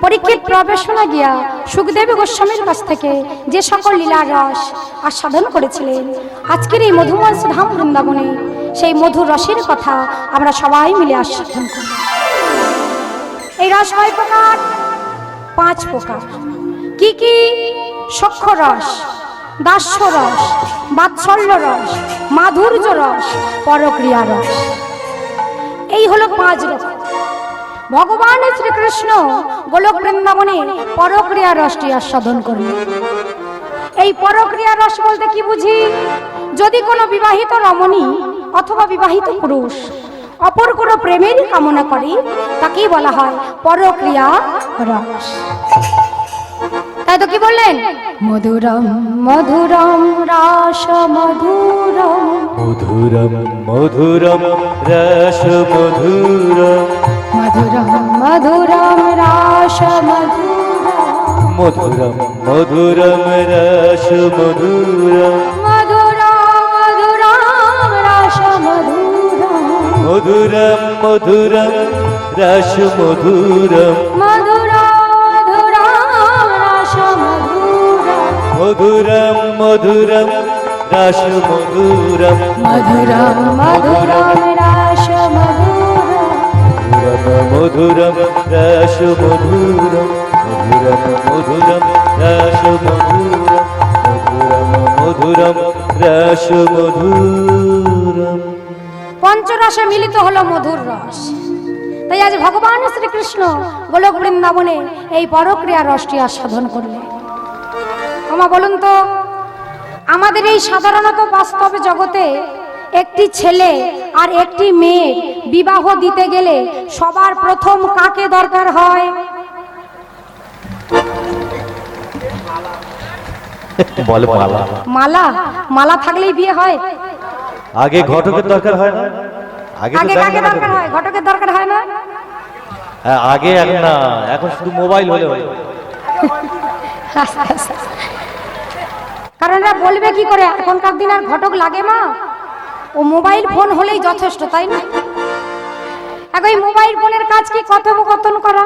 পরীক্ষিত প্রবেশনা গিয়া সুখদেব গোস্বামীর কাছ থেকে যে সকল লীলা রস আস্বাদন করেছিলেন, আজকের এই মধুমংস ধাম বৃন্দাবনে সেই মধুর রসের কথা আমরা সবাই মিলে আস্বাদন করব। এই রস কয় প্রকার? 5 প্রকার। কি কি? সখ্য রস, দাস্য রস, বাৎসল্য রস, মাধুর্য রস, পরক্রিয়া রস। এই হলো 5 রকম। ভগবান শ্রীকৃষ্ণ গোলক বৃন্দাবনে পরক্রিয়া রসটি আস্বাদন করলেন। এই পরক্রিয়া রস বলতে কি বুঝি? যদি কোনো বিবাহিত রমণী অথবা বিবাহিত পুরুষ অপর কোনো প্রেমের কামনা করে, তাকেই বলা হয় পরক্রিয়া রস। তাই তো কি বললেন? মধুরম মধুরম রাস মধুরম, মধুরম মধুরম রস মধুরম, মধুরম মধুরম রাস মধুরম, মধুরম মধুরম রস মধুরম, মধুরম মধুরম রাস মধুরম, মধুরম মধুরম রস মধুরম, মধুরম মধুরম রাস মধুরম, মধুরম রস মধুরম, মধুরম মধুরম রস মধুরম, মধুরম মধুরম রস মধুরম। পঞ্চরসে মিলিত হলো মধুর রস। তাই আজ ভগবান শ্রীকৃষ্ণ গোলক বৃন্দাবনে এই পরক্রিয়া রসটি আস্বাদন করলেন। আমা বলুন তো, আমাদের এই সাধারণত বাস্তব জগতে একটি ছেলে আর একটি মেয়ে বিবাহ দিতে গেলে সবার প্রথম কাকে দরকার হয়? বলে মালা। মালা। মালা থাকলেই বিয়ে হয়? আগে ঘটকের দরকার হয় না? আগে কাকে দরকার হয়? ঘটকের দরকার হয় না? হ্যাঁ, আগে এখন না, এখন শুধু মোবাইল হলে হয়। কারণ এরা বলবে কি করে এখনকার দিন আর ঘটক লাগে মা, ও মোবাইল ফোন হলেই যথেষ্ট, তাই না? এখন এই মোবাইল ফোনের কাজ কি? কথোপকথন করা।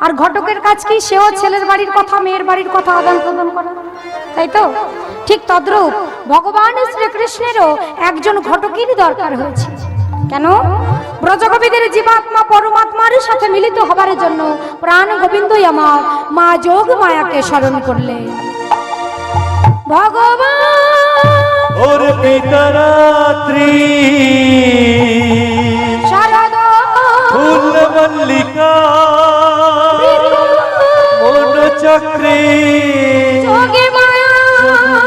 আর ঘটকের কাজ কি? সেও ছেলের বাড়ির কথা মেয়ের বাড়ির কথা আদান প্রদান করা, তাই তো? ঠিক তদ্রূপ ভগবান শ্রীকৃষ্ণেরও একজন ঘটকেরই দরকার হয়েছে। কেন? ব্রজকবিদের জীবাত্মা পরমাত্মার সাথে মিলিত হবার জন্য প্রাণ গোবিন্দই আমার মা যোগ মায়াকে স্মরণ করলে ভগবান ওর পিতরাত্রি শারদা ফুল মল্লিকা মন চক্রে যোগে মায়া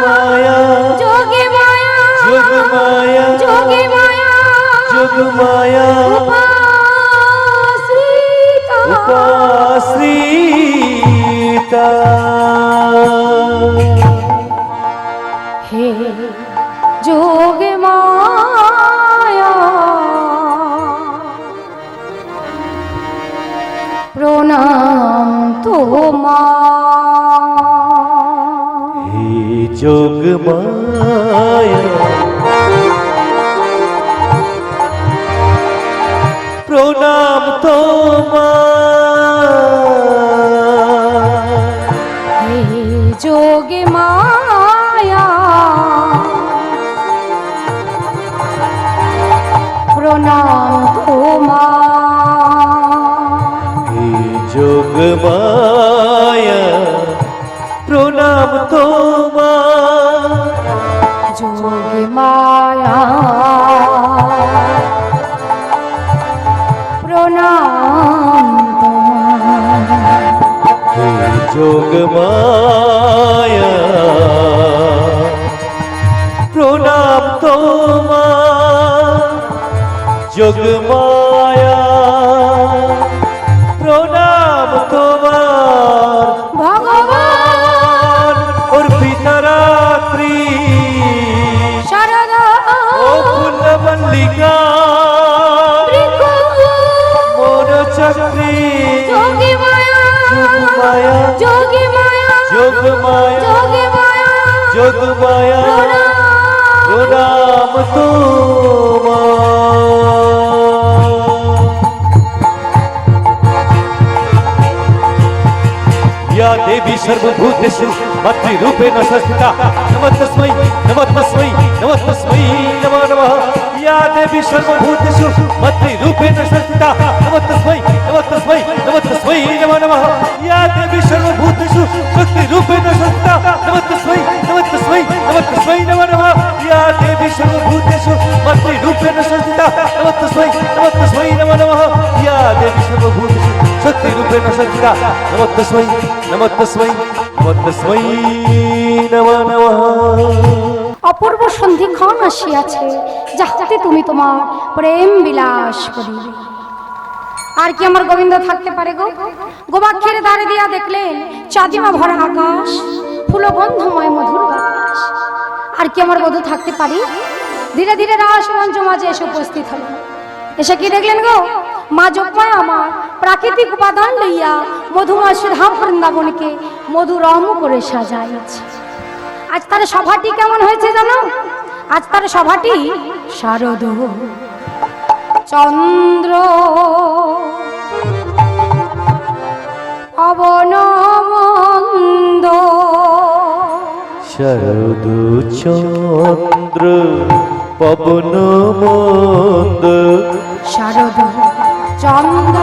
মায়া যোগে মায়া যোগ মায়া যোগে মায়া যোগ মায়া উপাশ্রিতা উপাশ্রিতা। হে যোগে মায়া প্রণাম তোমার। হে যোগ মায়া প্রণাম তোমার। হে যোগে মায়া প্রণাম তোমার। হে যোগ মায়া প্রণাম তোমার। যোগে মায়া প্রণাম তোমার। হে যোগ মায়া প্রণাম তোমার। যোগ মায়া প্রণাম তোমার। ভগবান ওর পিতরাত্রি শারদা ও ফুল মল্লিকা মন চক্রে যোগে মায়া যোগ মায়া যোগে মায়া যোগ মায়া যোগে মায়া যোগ মায়া প্রণাম তোমার। या देवी सर्वभूतेषु मातृरूपेण संस्थिता नमः तस्मै नमः तस्मै नमः तस्मै नमो नमः या देवी सर्वभूतेषु मातृरूपेण संस्थिता नमः तस्मै नमः तस्मै नमः तस्मै नमो नमः या देवी सर्वभूतेषु शक्तिरूपेण संस्थिता नमः तस्मै नमः तस्मै नमः तस्मै नमो नमः या देवी सर्वभूतेषु मातृरूपेण संस्थिता नमः तस्मै नमो नमः या देवी सर्वभूतेषु शक्तिरूपेण संस्थिता नमः तस्मै नमः तस्मै नमः तस्मै नमो नमः। অপূর্ব সন্ধিক্ষণ আসিয়াছে, যাহাতে তুমি তোমার প্রেম বিলাস করিবে। আর কি আমার গোবিন্দ থাকতে পারে গো? গোবাক্ষের দ্বারে দিয়া দেখলেন চাঁদিমা ভরা আকাশ, ফুলগন্ধময় মধুর বাতাস। আর কি আমার বধূ থাকতে পারি? ধীরে ধীরে রাস মঞ্চ মাঝে এসে উপস্থিত হলেন। এসে কি দেখলেন গো? মা যোগমায়া আমার প্রাকৃতিক উপাদান লইয়া মধুময় সুধাম বৃন্দাবনকে মধুরম করে সাজাইছে। আজ তার সভাটি কেমন হয়েছে জানো? আজ তার সভাটি শারদ চন্দ্র অবনমন্দ শরদ চন্দ্র পবন মন্দ শারদ চন্দ্র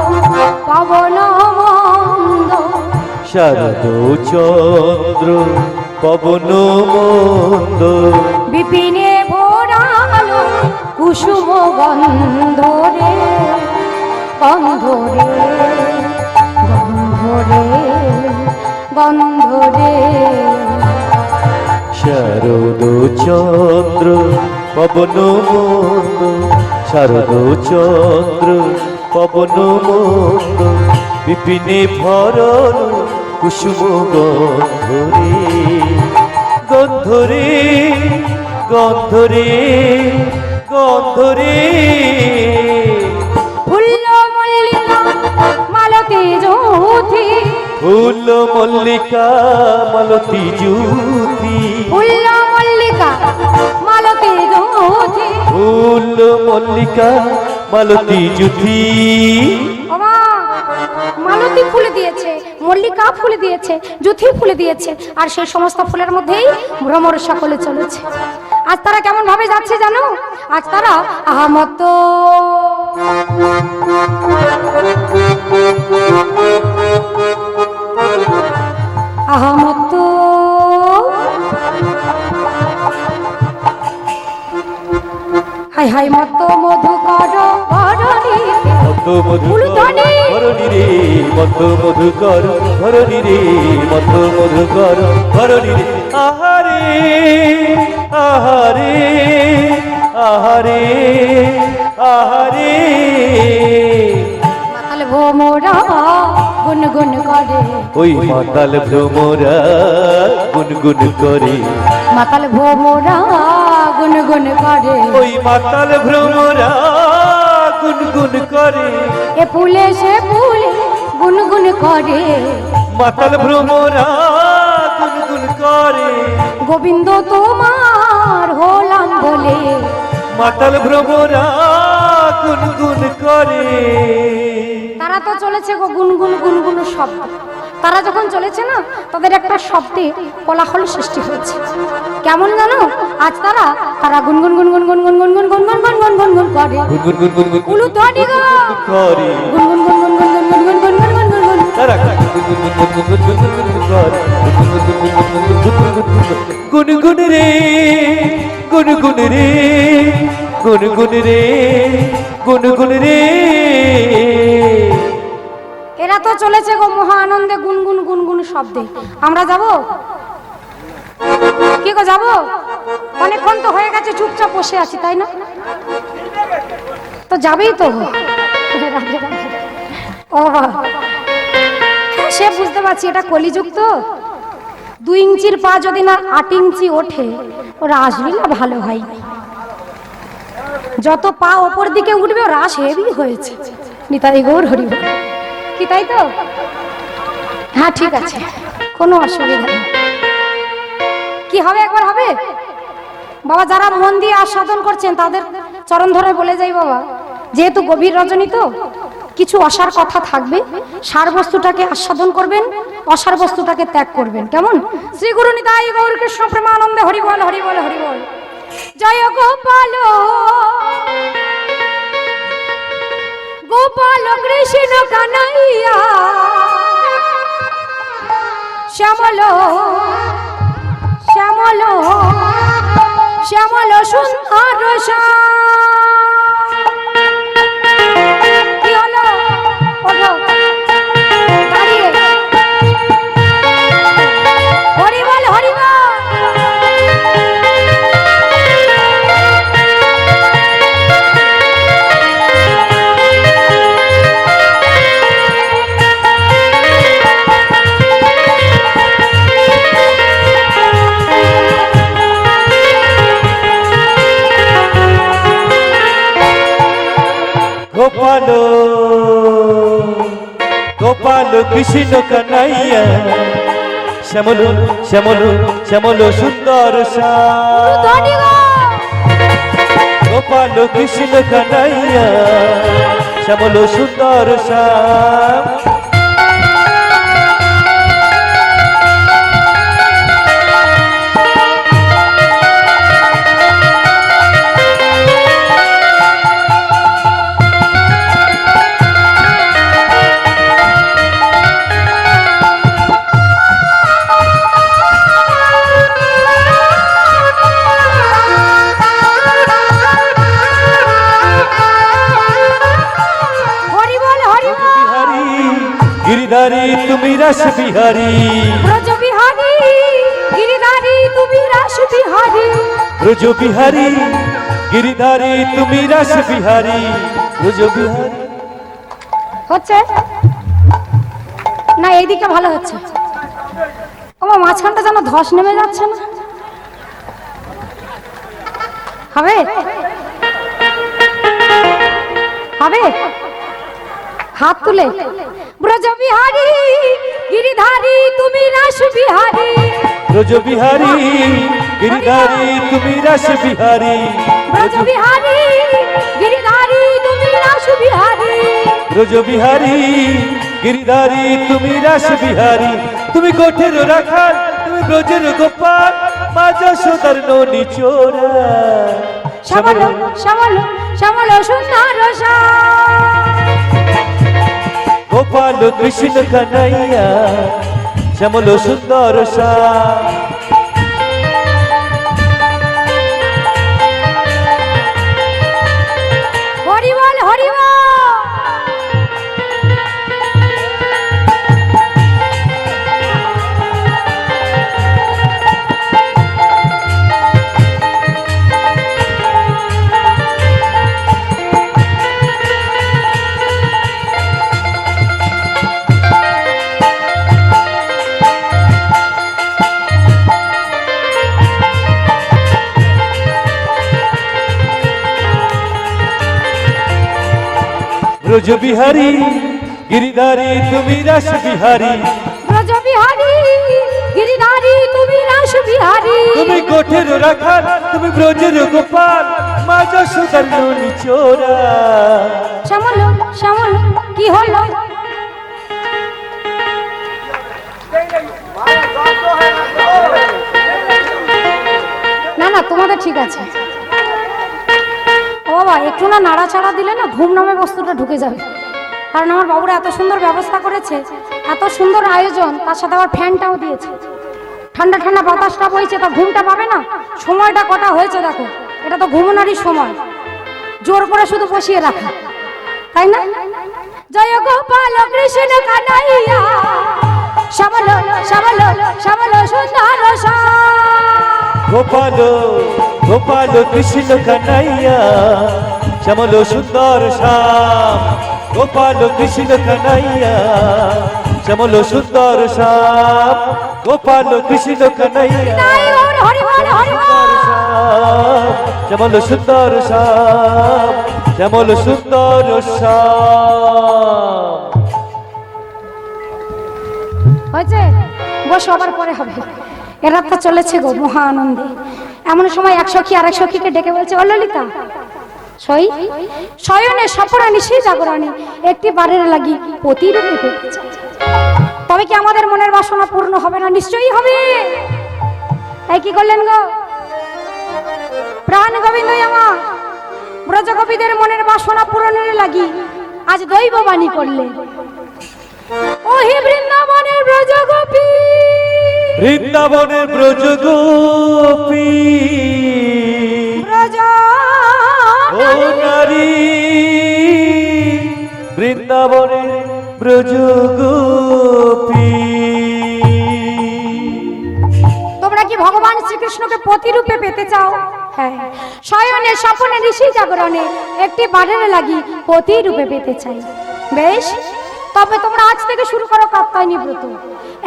পবনমন্দ শরদ চন্দ্র পবন মন্দ বিপিনে ভরালো কুসুম গন্ধ রে গন্ধ রে গন্ধ রে গন্ধ রে। শরদ চন্দ্র পবন মন্দ শরদ চন্দ্র পবন মন্দ বিপিনে ভরল কুসুম গন্ধরে গন্ধরে গন্ধরে গন্ধরে ফুল মল্লিকা মালতী জ্যোতি ফুল মল্লিকা মালতী জ্যোতি ফুল মল্লিকা মালতী জ্যোতি ফুল মল্লিকা মালতী জ্যোতি। বাবা মালতী ফুল দিয়েছে, মল্লিকা ফুল দিয়েছে, জ্যোতি ফুল দিয়েছে, আর সেই সমস্ত ফুলের মধ্যেই ভ্রমর সকলে চলেছে। আজ তারা কেমন ভাবে যাচ্ছে জানো? আজ তারা আহমত আহমত হাই হাই মত মধুকর বরণী মত মধুকর ধরণী রে মত মধুকর ধরণী রে মত মধুকর ধরণী রে আহারে আহারে আহারে আহারে মাতাল ভোমরা গুনগুন করে ওই মাতাল ভ্রমরা গুনগুন করে মাতাল ভোমরা গুনগুন করে ওই মাতাল ভ্রমরা গুনগুন করে এ ফুলে সে ফুলে গুনগুন করে মাতাল ভ্রমরা গুনগুন করে গোবিন্দ তোমার হলাম বলে মাতাল ভ্রমরা গুনগুন করে। তারা তো চলেছে গো গুনগুন গুনগুন শব্দ। তারা যখন চলেছে না, তাদের একটা শব্দে কোলাহল সৃষ্টি হয়েছে। কেমন জানো? আজ তারা তারা গুনগুন গুনগুন গুনগুন গুনগুন গুনগুন গুনগুন গুনগুন করে গুনগুন গুনগুন গুনগুন উলুধ্বনি গো করে গুনগুন গুনগুন গুনগুন গুনগুন গুনগুন গুনগুন গুনগুন। তারা গুনগুন রে গুনগুন রে গুনগুন রে গুনগুন রে। এরা তো চলেছে গো মহা আনন্দে গুনগুন গুনগুন শব্দে। আমরা যাব কি গো? যাব? অনেকক্ষণ তো হয়ে গেছে, চুপচাপ বসে আছি, তাই না? তো যাবেই তো। ও সে বুঝতে পারছি, এটা কলিযুগ তো। 2 ইঞ্চির পা যদি না 8 ইঞ্চি ওঠে, ও রাসলীলা ভালো হয়। যত পা ওপর দিকে উঠবে, ও রাস হেভি হয়েছে। নিতাই গৌর হরি বল। কি তাই তো? হ্যাঁ ঠিক আছে, কোনো অসুবিধা নেই। কি হবে? একবার হবে বাবা। যারা মন দিয়ে আস্বাদন করছেন তাদের চরণ ধরে বলে যাই বাবা, যেহেতু গভীর রজনী তো কিছু অসার কথা থাকবে, সার বস্তুটাকে আস্বাদন করবেন, অসার বস্তুটাকে ত্যাগ করবেন। কেমন? শ্রী গুরু নিতাই গৌর কৃষ্ণ প্রেমানন্দে হরি বল হরি বল হরি বল। জয় গোপাল গোপাল কৃষ্ণ কানাইয়া শ্যামল শ্যামল শ্যামল সুন্দর কি হলো? ওঠো, দাঁড়িয়ে হরি বল হরি বল। গোপাল গোপাল কৃষ্ণ কানাইয়া শ্যামল শ্যামল শ্যামল সুন্দর শ্যাম। গোপাল কৃষ্ণ কানাইয়া শ্যামল সুন্দর শ্যাম। गिरिधारी तुम्ही रस बिहारी ब्रज बिहारी गिरिधारी तुम्ही रस बिहारी ब्रज बिहारी गिरिधारी तुम्ही रस बिहारी ब्रज बिहारी। হচ্ছে না, এইদিকে ভালো হচ্ছে। ও মাঝখানটা যেন ধস নেমে যাচ্ছে না, হবে হবে হাত তুলে। ব্রজ বিহারী गिरिधारी তুমি রস বিহারী ब्रज बिहारी गिरिधारी तुम्ही रस बिहारी ব্রজ বিহারী गिरिधारी তুমি রস বিহারী ब्रज बिहारी गिरिधारी तुम्ही रस बिहारी। তুমি কোঠের রাখাল তুমি ব্রজের গোপাল মা যশোদার ননি চোরা শ্যামল শ্যামল শ্যামল সুন্দর গোপাল কৃষ্ণ কানাইয়া শ্যামল সুন্দর শ্যাম। হরি বল হরি বল। ब्रज बिहारी गिरिधारी तुम्ही रस बिहारी ব্রজ বিহারী गिरिधारी তুমি রস বিহারী তুমি কোঠের রাখাল তুমি ব্রজের গোপাল মা যশোদার ননি চোরা। শ্যামল শ্যামল কি হলো? না না তোমাদের ঠিক আছে। ও বাবা, একটু না নাড়াচাড়া দিলে না ঘুম নামে বস্তুটা ঢুকে যাবে। কারণ আমার বাবুরা এত সুন্দর ব্যবস্থা করেছে, এত সুন্দর আয়োজন, তার সাথে আবার ফ্যানটাও দিয়েছে, ঠান্ডা ঠান্ডা বাতাসটা বইছে, তা ঘুমটা পাবে না। সময়টা কটা হয়েছে দেখো, এটা তো ঘুমনারই সময়, জোর করে শুধু বসিয়ে রাখা, তাই না? জয় গোপাল কৃষ্ণ কানাইয়া শ্যামল শ্যামল শ্যামল সুন্দর গোপাল গোপাল কৃষ্ণ কানাইয়া শ্যামল সুন্দর শ্যাম। গোপাল কৃষ্ণ কানাইয়া শ্যামল সুন্দর শ্যাম। গোপাল কৃষ্ণ কানাইয়া শ্যামল সুন্দর শ্যাম শ্যামল সুন্দর শ্যাম। হয়েছে, বসে আবার পরে হবে। এ রাতটা চলেছে গো মহা আনন্দে। এমন সময় এক সখী আরেক সখীকে ডেকে বলছে, ও ললিতা শয়নে স্বপনে নিশি জাগরণে একটি বারের লাগি প্রতিরূপে পেতে চাই। তবে কি আমাদের মনের বাসনা পূর্ণ হবে না? নিশ্চয়ই হবে। তাই কি করলেন গো প্রাণ গোবিন্দ আমার ব্রজগোপীদের মনের বাসনা পূরণের লাগি আজ দৈব বাণী করলেন। ওহে বৃন্দাবনের ব্রজগোপী, বৃন্দাবনের ব্রজগোপী, ব্রজ ও নারী বৃন্দাবনের ব্রজগোপী। তোমরা কি ভগবান শ্রীকৃষ্ণকে প্রতিরূপে পেতে চাও? হ্যাঁ, শয়নে স্বপনে ঋষি জাগরণে একটি বারের লাগি প্রতিরূপে পেতে চাই। বেশ, তবে তোমরা আজ থেকে শুরু করো কাত্যায়নী ব্রত।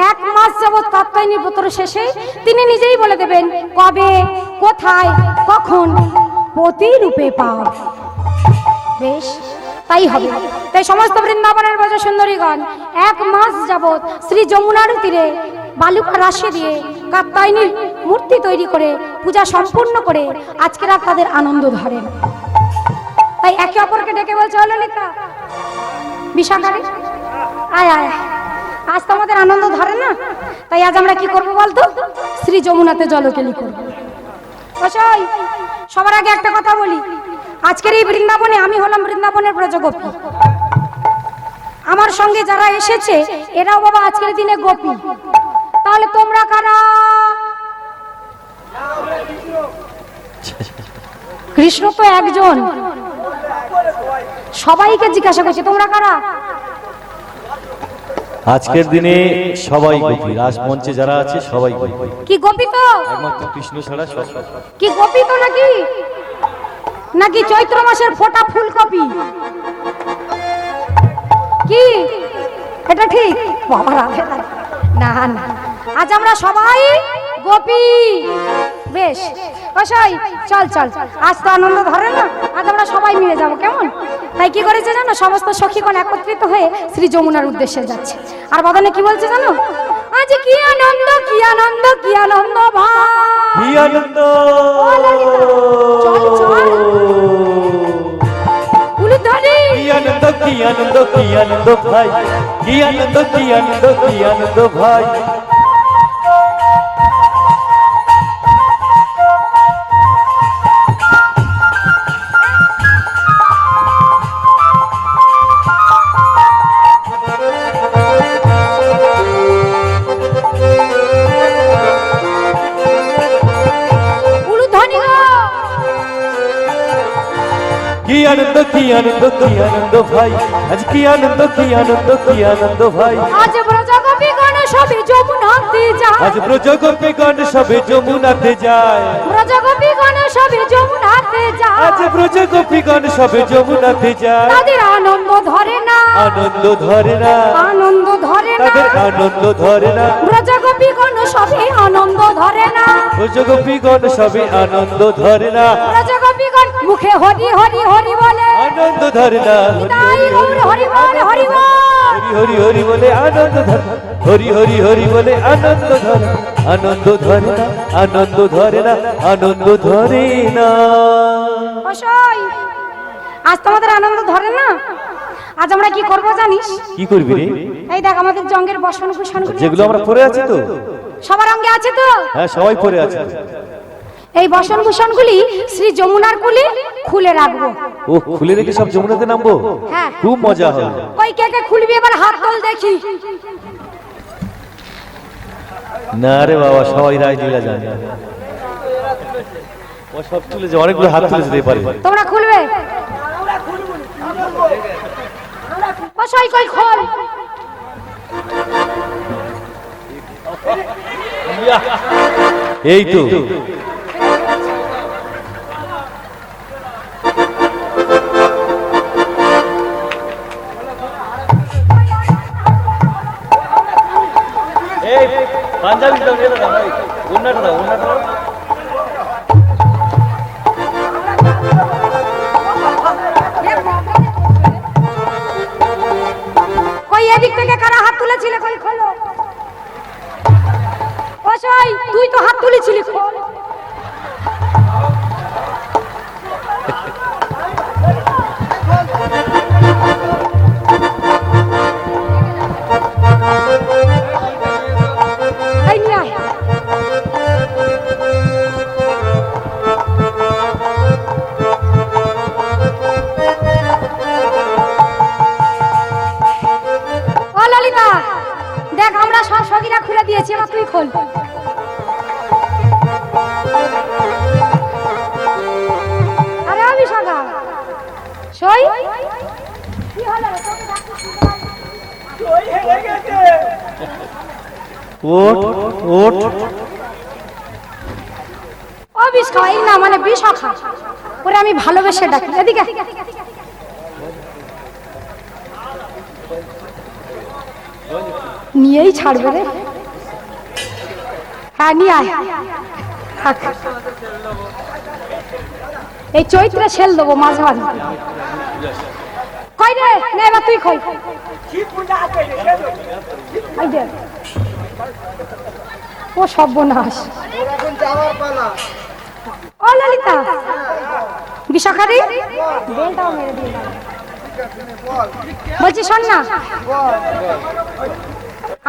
1 মাস যাবৎ কাত্যায়নী ব্রতর শেষে তিনি নিজেই বলে দেবেন কবে, কোথায়, কখন প্রতিরূপে পাও। বেশ, তাই হবে। তাই সমস্ত বৃন্দাবনের ব্রজ সুন্দরীগণ 1 মাস যাবৎ শ্রী যমুনার তীরে বালুকা রাশি দিয়ে কাত্যায়নীর মূর্তি তৈরি করে পূজা সম্পূর্ণ করে আজকে রাত তাদের আনন্দ ধরেন। তাই একে অপরকে ডেকে বলছে, হলো ললিতা, বিশাখারে আয় আয়, আজ তো আমাদের আনন্দ ধরে না। তাই আজ আমরা কি করব বলতো? শ্রী যমুনাতে জলকেলি করব। সবার আগে একটা কথা বলি, আজকের এই বৃন্দাবনে আমি হলাম বৃন্দাবনের ব্রজগোপী। আমার সঙ্গে যারা এসেছে এরাও বাবা আজকের দিনে গোপী। তাহলে তোমরা কারা? কৃষ্ণ তো একজন, সবাইকে জিজ্ঞাসা করছে তোমরা কারা? আজকের দিনে সবাই গোপী, রাজমঞ্চে যারা আছে সবাই গোপী। কি গোপী তো? একমাত্র কৃষ্ণ ছাড়া সব। কি গোপী তো নাকি নাকি চৈত্র মাসের ফোটা ফুলকপি? কি এটা ঠিক? বাবা রাধে রাধে। না না, আজ আমরা সবাই গোপী। বেশ অসই, চল চল, আজ তো আনন্দ ধরে না, আজ আমরা সবাই মিলে যাব, কেমন? তাই কি করেছে জানো, সমস্ত সখীগণ একত্রিত হয়ে শ্রী যমুনার উদ্দেশ্যে যাচ্ছে। আর বদনে কি বলছে জানো, আজ কি আনন্দ, কি আনন্দ, কি আনন্দ ভাই, কি আনন্দ, চল চল উলুধ্বনি, কি আনন্দ, কি আনন্দ, কি আনন্দ ভাই, কি আনন্দ, কি আনন্দ, কি আনন্দ ভাই। কি আনন্দ, কি আনন্দ, কি আনন্দ ভাই, আজ কি আনন্দ, কি আনন্দ, কি আনন্দ ভাই। আজ ব্রজগোপীগণ সবে যমুনাতে যায়, আজ ব্রজগোপীগণ সবে যমুনাতে যায়, ব্রজগোপীগণ সবে যমুনাতে যায়, আজ ব্রজগোপীগণ সবে যমুনাতে যায়। তাদের আনন্দ ধরে না, আনন্দ ধরে না, আনন্দ ধরে না, তাদের আনন্দ ধরে না, ব্রজগোপীগণ সবে আনন্দ ধরে না, ব্রজগোপীগণ সবে আনন্দ ধরে না, ব্রজগোপীগণ মুখে হরি হরি হরি বলে, আনন্দ ধরে না, তাই গৌর হরি বল হরি বল, হরি হরি বলে আনন্দ ধরে, হরি হরি হরি বলে আনন্দ ধরে, আনন্দ ধরে না, আনন্দ ধরে না, আনন্দ ধরে না। অসই, আজ তোমাদের আনন্দ ধরে না। আজ আমরা কি করব জানিস? কি করবি রে? এই দেখ আমাদের জঙ্গের বসন কুশনগুলো যেগুলো আমরা পরে আছি তো? সবার অঙ্গে আছে তো? হ্যাঁ, সবাই পরে আছে। এই বসন ভূষণগুলি শ্রী যমুনার কোলে খুলে রাখবো। ও, খুলে রেখে সব যমুনাতে নামবো? হ্যাঁ, খুব মজা হবে। কই কে কে খুলবি এবার হাত তোল দেখি। না রে বাবা, সবাই রাজলীলা জানে, ও সব তুলেছে, অনেকগুলো হাত তুলেছে দিতে পারে। তোমরা খুলবে? বসাই কই খোল। এই তো এই পাঞ্জাবি দাও, নিয়ে দাও ভাই, উন্নাটা দাও, উন্নাটা দাও। কই এদিক থেকে কারা হাত তুলেছিলে? কই খোলো। বসাই, তুই তো হাত তুলেছিলি, খোল। আমরা সব সগিরা খুলে দিয়েছি, এবার তুই খোল। আরে আমি সাগা সই কি হলো ওট ওট ও বিষ খাওয়া এই না মানে বিষ খা ওরে আমি ভালোবেসে ডাকি এদিকে নিয়েই ছাড়বে রে হ্যাঁ নিয়ে আয় থাক। এই চৈত্রে ছেল দেবো মাঝে মাঝে কই রে না এবার তুই খোল এই দে ও সর্বনাশ ও ললিতা বিশাখারি বেলটাও মেরে দিল বলছি শোন না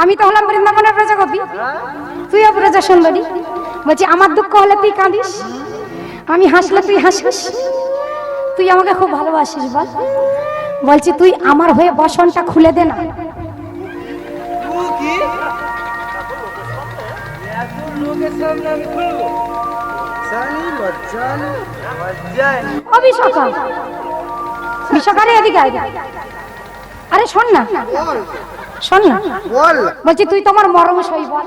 আমি তো হলাম বৃন্দাবনের প্রজাপতি তুইও প্রজা সুন্দরী বলছি আমার দুঃখ হলে তুই কাঁদিস আমি হাসলে তুই হাসিস তুই আমাকে খুব ভালোবাসিস বল বলছি তুই আমার হয়ে বসনটা খুলে দে না বিশাখারে এদিকে আরে শোন না শোন না বলছি তুই তোমার মরম সই বল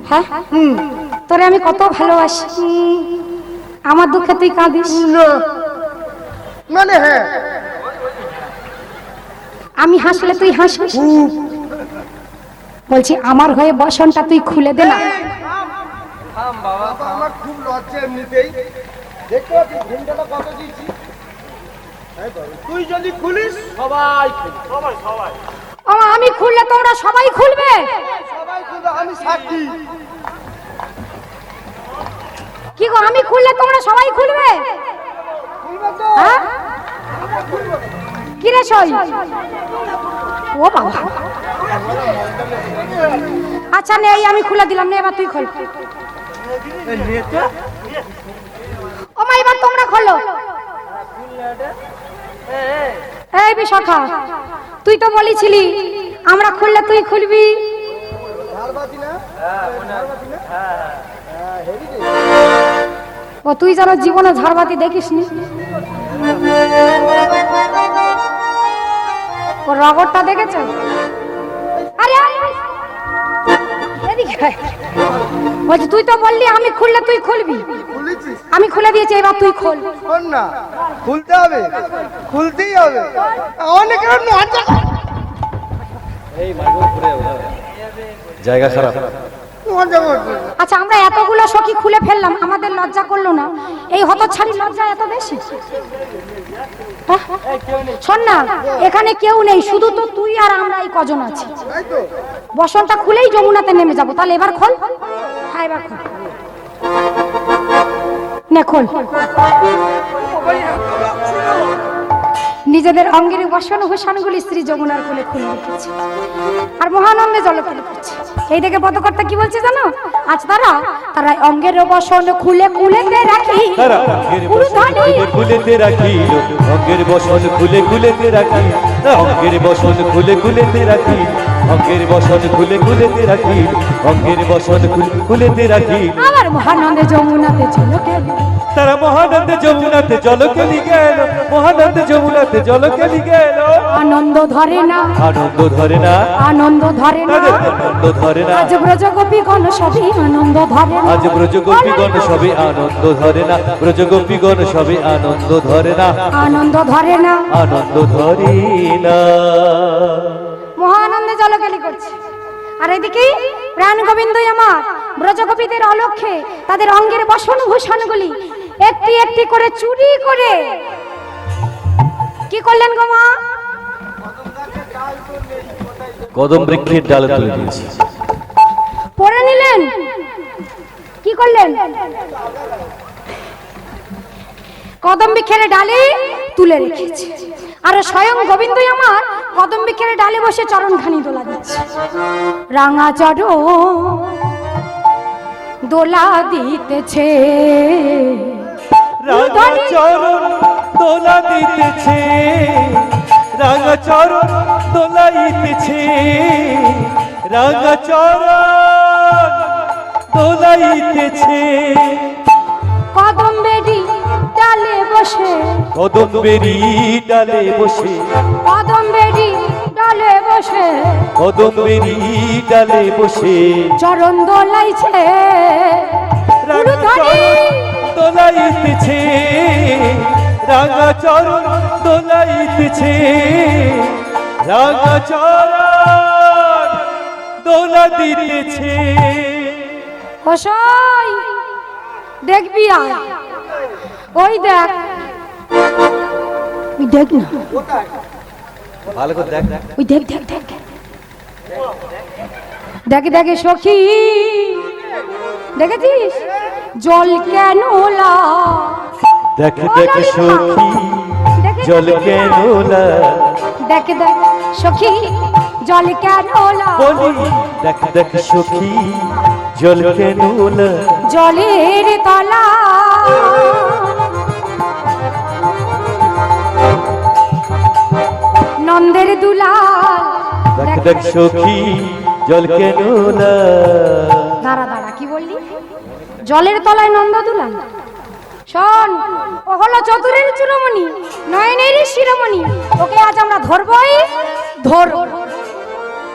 হ্যাঁ তোরে আমি কত ভালোবাসি আমার দুঃখে তুই কাঁদিস মানে হ্যাঁ আমি হাসলে তুই হাসিস বলছি আমার হয়ে বসনটা তুই খুলে দে না আমার খুব লজ্জা এমনিতেই দেখতে পাচ্ছি ঘুমটাটা কত দিয়েছি তুই যদি খুলিস সবাই সবাই সবাই আমি খুললে তোমরা সবাই খুলবে সবাই খুলবে আমি সাক্ষী কি গো আমি খুললে তোমরা সবাই খুলবে খুলবে তো হ্যাঁ কি রে সই ও বাবা আচ্ছা নে এই আমি খুলে দিলাম নে এবার তুই খোল ও মা এবার তোমরা খোলো এই বিশাখা তুই তো বলেছিলি আমরা খুললে তুই খুলবি ও তুই যেন জীবনে ঝাড়বাতি দেখিস নি ও রগরটা দেখেছ আরে এদিকে বলছি তুই তো বললি আমি খুললে তুই খুলবি আমি খুলে দিয়েছি এবার তুই খোল শোন না খুলতে হবে খুলতেই হবে অনেক জায়গা খারাপ আচ্ছা আমরা এতগুলো সখী খুলে ফেললাম আমাদের লজ্জা করলো না এই হতচ্ছাড়ি লজ্জা এত বেশি শোন না এখানে কেউ নেই শুধু তো তুই আর আমরা এই কজন আছি বসনটা খুলেই যমুনাতে নেমে যাবো তাহলে এবার খোল হ্যাঁ এবার খোল নে খোল নিজেদের অঙ্গের বসন ভূষণগুলি স্ত্রী যমুনার কোলে খুলে রেখেছে আর মহানন্দে জলকেলি করছে এই দেখে পদকর্তা কি বলছে জানো আজ তারা অঙ্গের বসন খুলে খুলেতে রাখি তারা অঙ্গের বসন খুলেতে রাখি অঙ্গের বসন খুলেতে রাখি অঙ্গের বসন খুলেতে রাখি অঙ্গের বসন খুলেতে রাখি অঙ্গের বসন খুলেতে রাখি আবার মহানন্দে যমুনাতে জলকেলি তারা মহানন্দে যমুনাতে জলকেলি গেল মহানন্দে যমুনাতে জলকেলি গেল আনন্দ ধরে না আনন্দ ধরে না আনন্দ ধরে না আনন্দ ধরে না আজ ব্রজগোপীগণ সবই আনন্দ ধরে না আজ ব্রজগোপীগণ সবে আনন্দ ধরে না ব্রজগোপীগণ সবে আনন্দ ধরে না আনন্দ ধরে না আনন্দ ধরে না মহানন্দে জলকেলি করছে আর এদিকে প্রাণ গোবিন্দই আমার ব্রজগোপীদের অলক্ষ্যে তাদের অঙ্গের বসন ভূষণগুলি একটি একটি করে চুরি করে কি করলেন গো মা কদম বৃক্ষের ডালে তুলে দিয়েছি পরে নিলেন কি করলেন কদম বৃক্ষের ডালে তুলে রেখেছে আর স্বয়ং গোবিন্দই আমার কদম বৃক্ষের ডালে বসে চরণখানি দোলা দিচ্ছে রাঙা চরণ দোলা দিতেছে রাঙা চরণ দোলা দিতেছে রাঙা চরণ দোলাইতেছে রাঙা চরণ দোলাইতেছে কদম বেরি ডালে বসে, কদম বেরি ডালে বসে, কদম বেরি ডালে বসে, কদম বেরি ডালে বসে চরণ দোলাইছে রাঙা চরণ দোলাইতেছে, রাঙা চরণ দোলাইতেছে, রাঙা চরণ দোলা দিতেছে। বসাই দেখবি আয়, ওই দেখ, ওই দেখ না, ভালো করে দেখ দেখ ওই দেখ দেখ দেখ দেখে দেখে সখী, দেখেছিস জল কেন লা, দেখ দেখ সখী জল কেন লা, দেখ দেখ সখী জল কেন লা, বলি দেখ দেখ সখী জল কেন লা, জলের তলা নন্দের দুলাল, দেখ দেখ সখী জল কেন লা। দাঁড়া দাঁড়া কি বললি, জলের তলায় নন্দ দুলাল? শোন, ও হলো চতুরের চূড়ামণি, নয়নের শিরোমণি, ওকে আজ আমরা ধরবই ধর।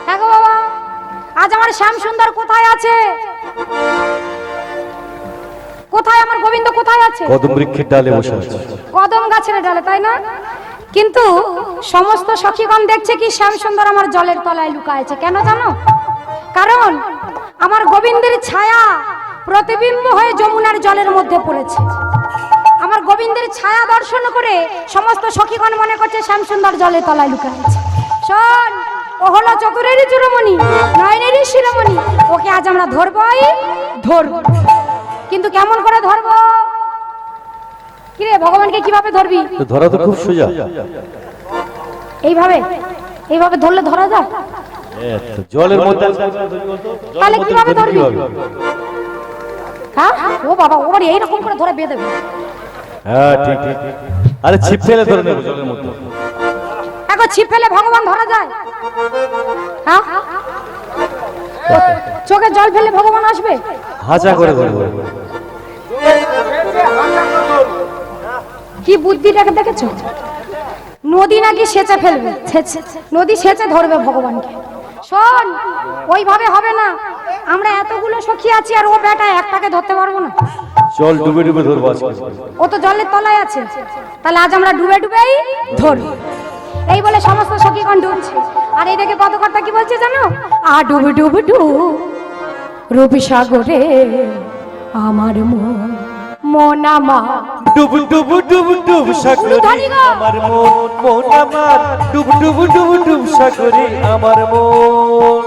হ্যাঁ গো বাবা, আজ আমার শ্যাম সুন্দর কোথায় আছে? কোথায় আমার গোবিন্দ কোথায় আছে? কদম বৃক্ষের ডালে বসে আছে। কদম গাছের ডালে, তাই না? কিন্তু সমস্ত সখীগণ দেখছে কি শ্যাম সুন্দর আমার জলের তলায় লুকায়েছে। কেন জানো? কারণ আমার গোবিন্দের ছায়া প্রতিবিম্ব হয়ে যমুনার জলের মধ্যে পড়েছে। আমার গোবিন্দের ছায়া দর্শন করে সমস্ত সখীগণ মনে করছে শ্যাম সুন্দর জলের তলায় লুকায়েছে। শোন, ও হলো চতুরেরই চূড়ামণি, নয়নেরই শিরোমণি, ওকে আজ আমরা ধরবই ধরব। কিন্তু কেমন করে ধরবো? কিরে, ভগবানকে কিভাবে ধরবি? ধরা তো খুব সোজা, এইভাবে এইভাবে ধরলে ধরা যায়? জলের মধ্যে তাহলে কিভাবে ধরবি? হ্যাঁ, ও বাবা, ওর এইরকম করে ধরে বেঁধে দেবে। হ্যাঁ ঠিক ঠিক, আরে ছিপ ফেলে ধরে নেব জলের মধ্যে। এখন ছিপ ফেলে ভগবান ধরা যায়? হ্যাঁ, চোখে জল ফেলে ভগবান আসবে? হাজা করে ধরবো। কি বুদ্ধিটাকে দেখেছো? নদী নাকি সেচে ফেলবে, নদী সেচে ধরবে ভগবানকে। শোন, ওইভাবে হবে না। আমরা এতগুলো সখী আছি আর ও বেটা একটাকে ধরতে পারবো না। জল ডুবে ডুবে ধরবো আজকে। ও তো জলের তলায় আছে, তাহলে আজ আমরা ডুবে ডুবেই ধরবো। এই বলে সমস্ত সখীগণ ডুবছে। আর এই দেখে পদকর্তা কি বলছে জানো? আ ডুব ডুব ডুব রূপ সাগরে আমার মন, মন আমার ডুব ডুব ডুব ডুব সাগরে আমার মন, মন আমার ডুব ডুব ডুব ডুব সাগরে আমার মন।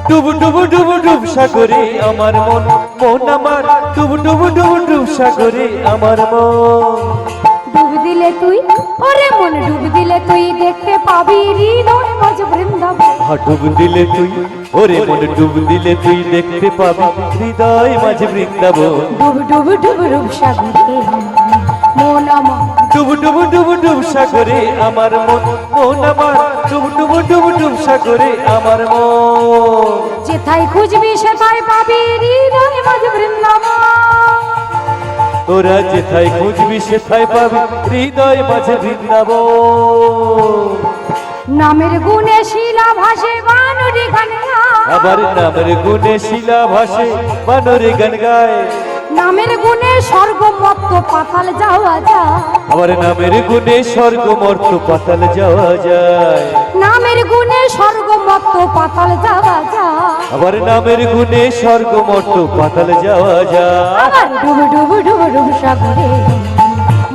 ডুব ডুব ডুব ডুব সাগরে আমার মন, মন আমার ডুব ডুব ডুব ডুব সাগরে আমার মন। ডুব দিলে তুই, ওরে মন ডুব দিলে তুই দেখতে পাবি হৃদয় মাঝ বৃন্দাবন। ডুব দিলে তুই, ওরে মন ডুব দিলে তুই দেখতে পাবি হৃদয় মাঝে বৃন্দাবন। ডুব ডুব ডুব রূপ সাগরে মন আমার, ডুব ডুব ডুব ডুব সাগরে আমার মন, মন আমার ডুব ডুব ডুব ডুব সাগরে আমার মন। যেথায় খুঁজবি সেথায় পাবি হৃদয় মাঝ বৃন্দাবন। তোরা যেথায় খুঁজবি সেথায় পাবি হৃদয় মাঝে বৃন্দাবন। নামের গুণে শিলা ভাসে বানরি গান গায়, আবার নামের গুণে শিলা ভাসে বানরে গান গায়। নামের গুণে স্বর্গ মত্ত পাতাল যাওয়া যায়, আবার নামের গুণে স্বর্গ মর্ত পাতাল যাওয়া যায়। নামের গুণে স্বর্গ মত্ত পাতাল যাওয়া যায়। আবার নামের গুণে স্বর্গ মর্ত পাতাল যাওয়া যায়। আবার ডুব ডুব ডুব ডুব সাগরে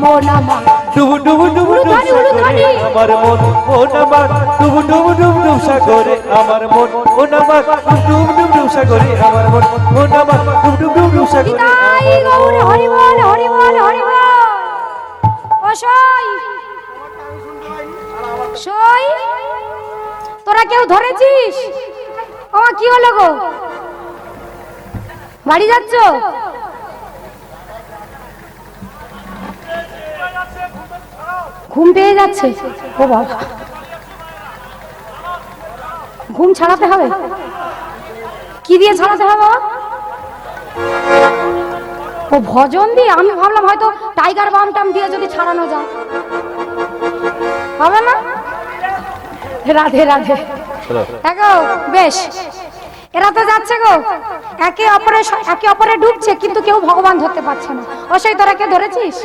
মন আমার, ডুব ডুব ডুব ডুব সাগরে আমার মন, মন আমার ডুব ডুব ডুব ডুব সাগরে আমার মন, মন আমার ডুব ডুব ডুব সাগরে আমার মন, মন আমার ডুব ডুব ডুব ডুব সাগরে। নিতাই গৌর হরি বল হরি বল হরি বল। অসই আমি শুনতে পাইনি আর আমার সই তোরা কেউ ধরেছিস? ও কি হলো গো, বাড়ি যাচ্ছ? ঘুম পেয়ে যাচ্ছে? ও বাবা, ঘুম ছাড়াতে হবে? কি দিয়ে ছাড়াতে হবে বাবা? ও ভজন দিয়ে? আমি ভাবলাম হয়তো টাইগার বাম টাম দিয়ে যদি ছাড়ানো যায়। হবে না? রাধে রাধে। দেখো বেশ, এরা তো যাচ্ছে গো, একে অপরে ডুবছে, কিন্তু কেউ ভগবান ধরতে পারছে না। অবশ্যই তোরা কে ধরেছিস?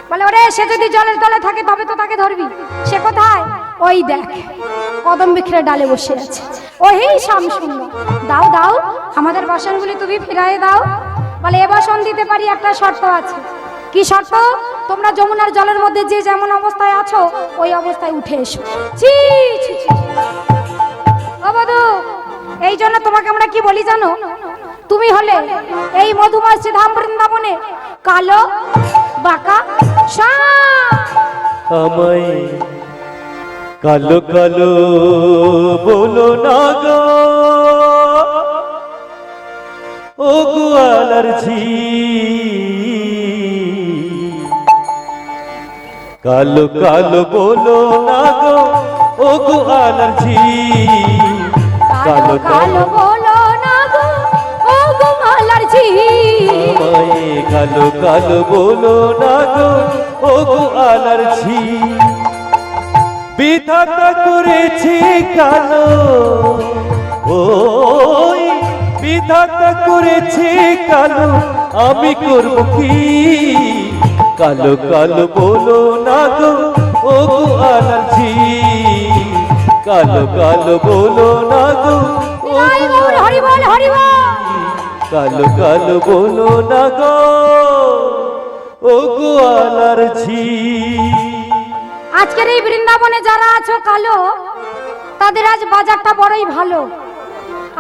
বলে ওরে, সে যদি জলের তলে থাকে তবে তো তাকে ধরবি। সে কোথায়? ওই দেখ, কদম বিক্ষের ডালে বসে আছে। ওই শাম সুন্দর, দাও দাও আমাদের বাসনগুলি তুমি ফিরাই দাও। বলে এ বাসন দিতে পারি, একটা শর্ত আছে। কি শর্ত? তোমরা যমুনার জলের মধ্যে যে যেমন অবস্থায় আছো ওই অবস্থায় উঠে এসো। ছি ছি ছি। ও বধূ, এই জন্য তোমাকে আমরা কি বলি জানো? তুমি হলে এই মধুমাছি ধাম বৃন্দাবনে কালো বাঁকা সাপ। আমায় কালো কালো বলো না গো, ও গোয়ালার ঝি। কালো কালো বলো না গো, ও গোয়ালার ঝি। কালো কালো বলো না গো, ও গোয়ালার ঝি। আমায় কালো কালো বলো না গো, ও গোয়ালার ঝি। বিধাতা করেছে কালো, ওই বিধাতা করেছে কালো, আমি করব কি? কালো কালো বলো না গো, ও গোয়ালার ঝি। কালো কালো বলো না গো, ও হরি বল হরি বল। কালো কালো বলো না গো, ও গোয়ালার ঝি। আজকের এই বৃন্দাবনে যারা আছো কালো, তাদের আজ বাজারটা বড়ই ভালো।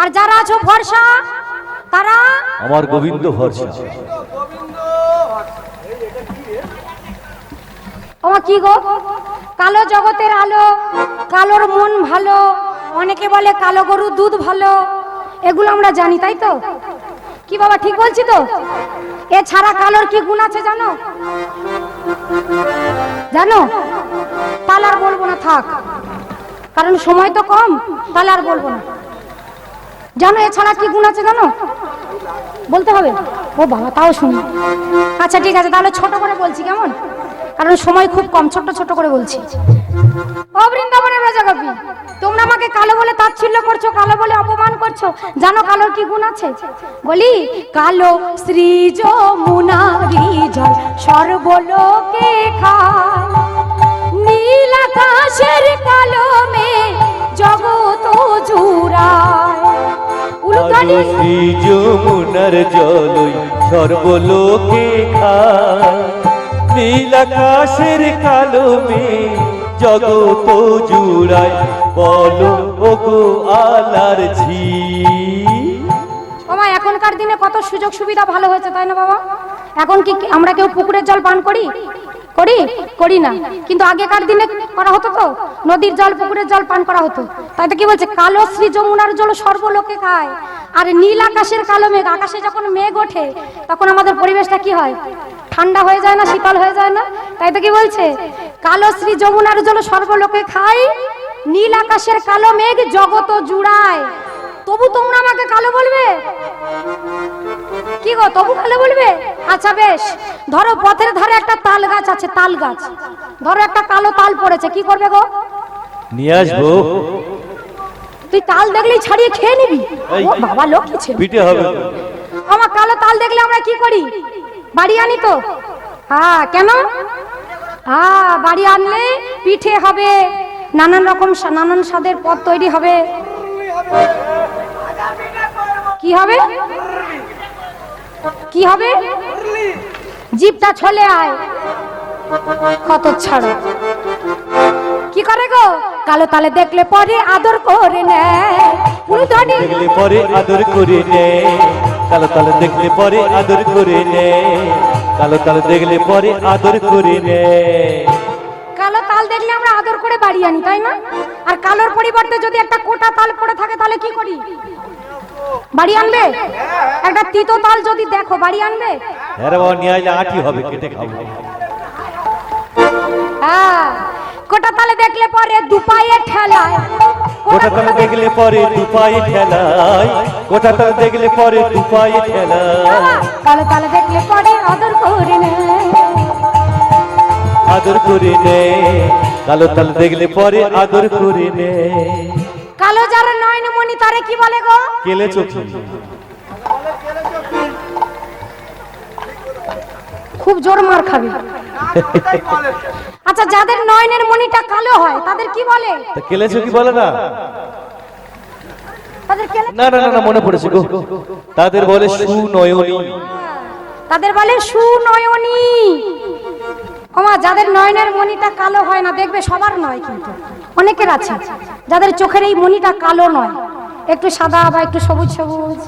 আর যারা আছো ভরসা, তারা আমার গোবিন্দ ভরসা। ও কি গো, কালো জগতের আলো, কালোর মন ভালো। অনেকে বলে কালো গরুর দুধ ভালো, এগুলো আমরা জানি, তাই তো? কি বাবা ঠিক বলছি তো? এছাড়া কালোর কি গুণ আছে জানো? জানো? তাহলে আর বলবো না, থাক, কারণ সময় তো কম, তাহলে আর বলবো না। জানো এছাড়া কি গুণ আছে জানো? বলতে হবে? ও বাবা, তাও শুনি। আচ্ছা ঠিক আছে, তাহলে ছোট করে বলছি, কেমন? কারণ সময় খুব কম, ছোট ছোট করে বলছি। ও বৃন্দাবনের রাজাগোপী, তোমরা আমাকে কালো বলে তাচ্ছিল্য করছো, কালো বলে অপমান করছো। জানো কালোর কি গুণ আছে? বলি, কালো শ্রী যমুনারি জল সর্বলোকে খায়, নীল আকাশের কালো মেঘ জগৎ জুড়ায়। কালো শ্রী যমুনার জলই সর্বলোকে খায়, নীল আকাশের কালো মেঘ জগৎ জুড়ায়। বলো ও গোয়ালার ঝি। বাবা, এখনকার দিনে কত সুযোগ সুবিধা ভালো হয়েছে, তাই না বাবা? এখন কি আমরা কেউ পুকুরের জল পান করি? করি? করি না। কিন্তু আগেকার দিনে করা হতো তো, নদীর জল পুকুরের জল পান করা হতো। তাই তো কি বলছে, কালো শ্রী যমুনার জল সর্বলোকে খায়। আর নীল আকাশের কালো মেঘ, আকাশে যখন মেঘ ওঠে তখন আমাদের পরিবেশটা কি হয়? ঠান্ডা হয়ে যায় না, শীতল হয়ে যায় না? তাই তো কি বলছে, কালো শ্রী যমুনার জল সর্বলোকে খায়, নীল আকাশের কালো মেঘ জগৎ জুড়ায়। তবু তোমরা আমাকে কালো বলবে? কি গো, তবু কালো বলবে? আচ্ছা বেশ, ধরো পথের ধারে একটা তাল গাছ আছে, তাল গাছ, ধরো একটা কালো তাল পড়েছে, কি করবে গো? নিয়ে আসবো। তুই তাল দেখলেই ছাড়িয়ে খেয়ে নিবি? ও বাবা, লক্ষ্মী ছেলে। পিঠে হবে। আমার কালো তাল দেখলে আমরা কি করি? বাড়ি আনি তো। হ্যাঁ, কেন? হ্যাঁ, বাড়ি আনলে পিঠে হবে, নানান রকম নানান স্বাদের পদ তৈরি হবে। কি হবে? কি হবে? জিভটা ছলে আয়, কত ছাড়ো। কি করে গো? কালো তালে দেখলে পরে আদর করে নেয়, দেখলে পরে আদর করে নেয়। কালো তালে দেখলে পরে আদর করে নেয়, কালো তালে দেখলে পরে আদর করে নেয়। কালো তাল তাল দেখলে আমরা আদর করে বাড়ি আনি, তাই না? আর কালোর পরিবর্তে যদি একটা কোটা তাল পড়ে থাকে তাহলে কি করি? বাড়ি আনবে? একটা তিতো তাল যদি দেখো বাড়ি আনবে? আরে বাবা নিয়ে আইলে আটি হবে, কেটে খাবো। হ্যাঁ, কোটা তালে দেখলে পরে দুপায়ে ঠেলায়, কোটা তালে দেখলে পরে দুপায়ে ঠেলায়, কোটা তালে দেখলে পরে দুপায়ে ঠেলায়, কালো তালে দেখলে পরে আদর করে নেয়, আদর করে নে, কালো তালে দেখলে পরে আদর করে নে। কালো যার নয়নমণি তারে কি বলে গো? কেলে চোখে। খুব জোর মার খাবি। আচ্ছা, যাদের নয়নের মণিটা কালো হয় তাদের কি বলে? তা কেলে চোখে বলে না? তাদের কেলে- না না না না, মনে পড়েছে গো, তাদের বলে সুনয়নী। তাদের বলে সুনয়নী। ওমা, যাদের নয়নের মণিটা কালো হয় না, দেখবে সবার নয় কিন্তু অনেকের আছে যাদের চোখের এই মণিটা কালো নয়, একটু সাদা বা একটু সবুজ সবুজ।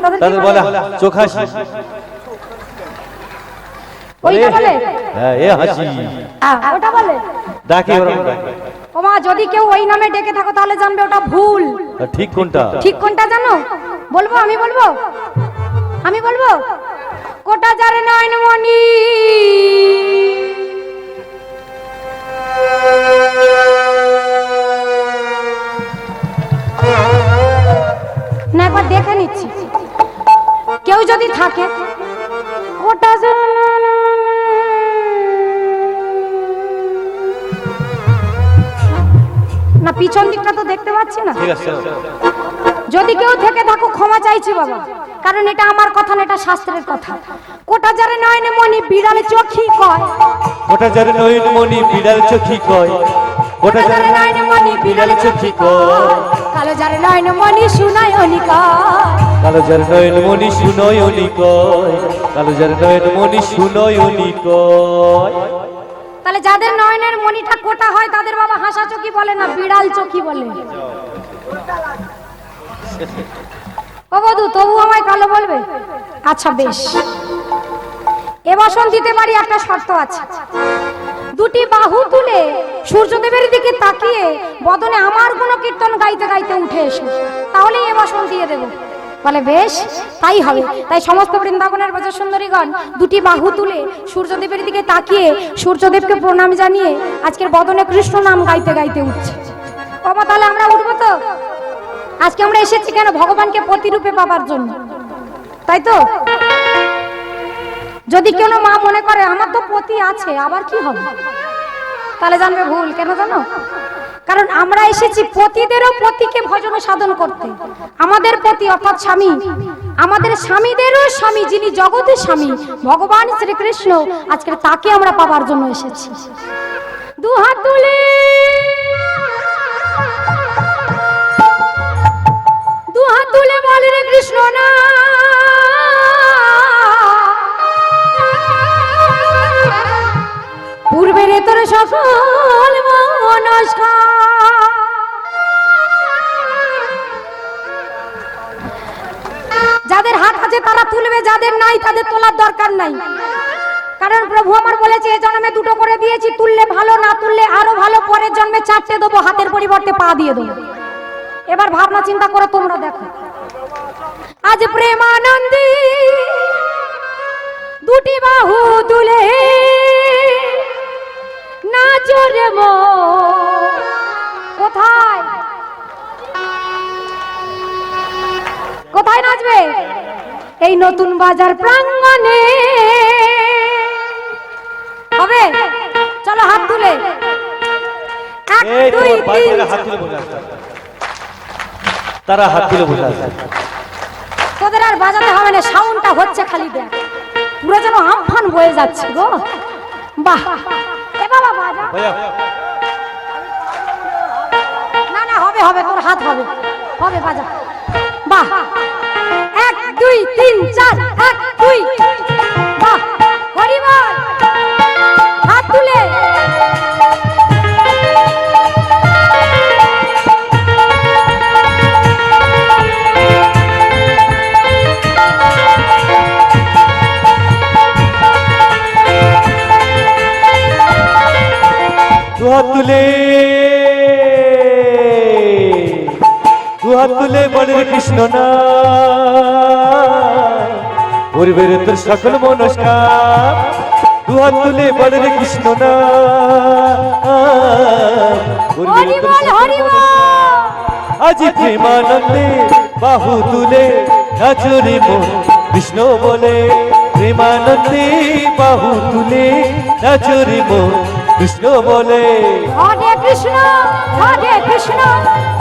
তাদের কি তাদের বলে বলে? চোখাশি। ওইটা বলে? হ্যাঁ, এ হাসি ওটা বলে। ডাকে ওরকম ডাকে। ওমা, যদি কেউ ওই নামে ডেকে থাকো তাহলে জানবে ওটা ভুল। আর ঠিক কোনটা? ঠিক কোনটা জানো? বলবো? আমি বলবো? আমি বলবো? কোটা যার নয়নমণি না, একবার দেখে নিচ্ছি কেউ যদি থাকে। কোটা না, পিছন দিকটা তো দেখতে পাচ্ছি না। ঠিক আছে, যদি কেউ থেকে থাকো ক্ষমা চাইছি বাবা, কারণ এটা আমার কথা না, এটা শাস্ত্রের কথা। কোটা যারে নয়নে মনি বিড়াল চোখি কয়, কোটা যারে নয়নমণি বিড়াল চোখি কয়, কোটা যারে নয়নে মনি বিড়াল চোখি কয়, কালো যারে নয়নে মনি সুনায়নি কয়, কালো যারে নয়নমণি সুনয়নী কয়, কালো যারে নয়নমণি সুনয়নী কয়। তাহলে যাদের নয়নের মনিটা কোটা হয় তাদের বাবা হাসা চোখি বলে না, বিড়াল চোখি বলে। ও বধু, তবু আমায় কালো বলবে? আচ্ছা বেশ, এ বাসন দিতে পারি, একটা শর্ত আছে। দুটি বাহু তুলে সূর্যদেবের দিকে তাকিয়ে বদনে আমার গুণ কীর্তন গাইতে গাইতে উঠে এসো, তাহলেই এ বাসন দিয়ে দেবো। বলে বেশ, তাই হবে। তাই সমস্ত বৃন্দাবনের ব্রজ সুন্দরীগণ দুটি বাহু তুলে সূর্যদেবের দিকে তাকিয়ে সূর্যদেবকে প্রণাম জানিয়ে আজকের বদনে কৃষ্ণ নাম গাইতে গাইতে উঠছে। বাবা, তাহলে আমরা উঠবো তো? আজকে আমরা এসেছি কেন? ভগবানকে প্রতিরূপে পাবার জন্য, তাই তো? যদি কেউ মা মনে করে আমার তো পতি আছে, আবার কি হবে, তাহলে জানবে ভুল। কেন জানো? কারণ আমরা এসেছি পতিদেরও পতিকে ভজন সাধন করতে। আমাদের পতি অর্থাৎ স্বামী, আমাদের স্বামীদেরও স্বামী, যিনি জগতের স্বামী ভগবান শ্রীকৃষ্ণ, আজকে তাকে আমরা পাবার জন্য এসেছি। দু হাত তুলে বলে রে কৃষ্ণ না, পূর্বের তোর সকল মনস্কা, যাদের হাত আছে তারা তুলবে, যাদের নাই তাদের তোলার দরকার নাই। কারণ প্রভু আমার বলেছে এ জন্মে দুটো করে দিয়েছি, তুললে ভালো, না তুললে আরো ভালো, পরের জন্মে চারটে দেবো, হাতের পরিবর্তে পা দিয়ে দেবো। এবার ভাবনা চিন্তা করে তোমরা দেখো, আজ প্রেমানন্দী দুটি বাহু তুলে নাচো রে মন। কোথায় কোথায় নাচবে? এই নতুন বাজার প্রাঙ্গণে হবে। চলো হাত তুলে, এক এই দুই তোমার তিন। বাইরে হাত তুলে বসে আছে, তারা হাত তুলে বসে আছে। তোদের আর বাজাতে হবে না, সাউন্ডটা হচ্ছে খালি দেখ, পুরো যেন আমফান বয়ে যাচ্ছে গো। বাহ, এ বাবা বাজা। ভাইয়া না না, হবে হবে, তোর হাত হবে, হবে, বাজা। বাহ, এক দুই তিন চার, এক দুই, বাহ, হরি বল, হাত তুলে। দুহাত তুলে বলে রে কৃষ্ণ না পূর্বের তোর সকল মনস্কার দুহাত তুলে বলে রে কৃষ্ণ না হরি বল হরি বল। আজি প্রেমানন্দে বাহু তুলে নাচরে মন কৃষ্ণ বলে প্রেমানন্দে বাহু তুলে নাচরে মন কৃষ্ণ বলে হরে কৃষ্ণ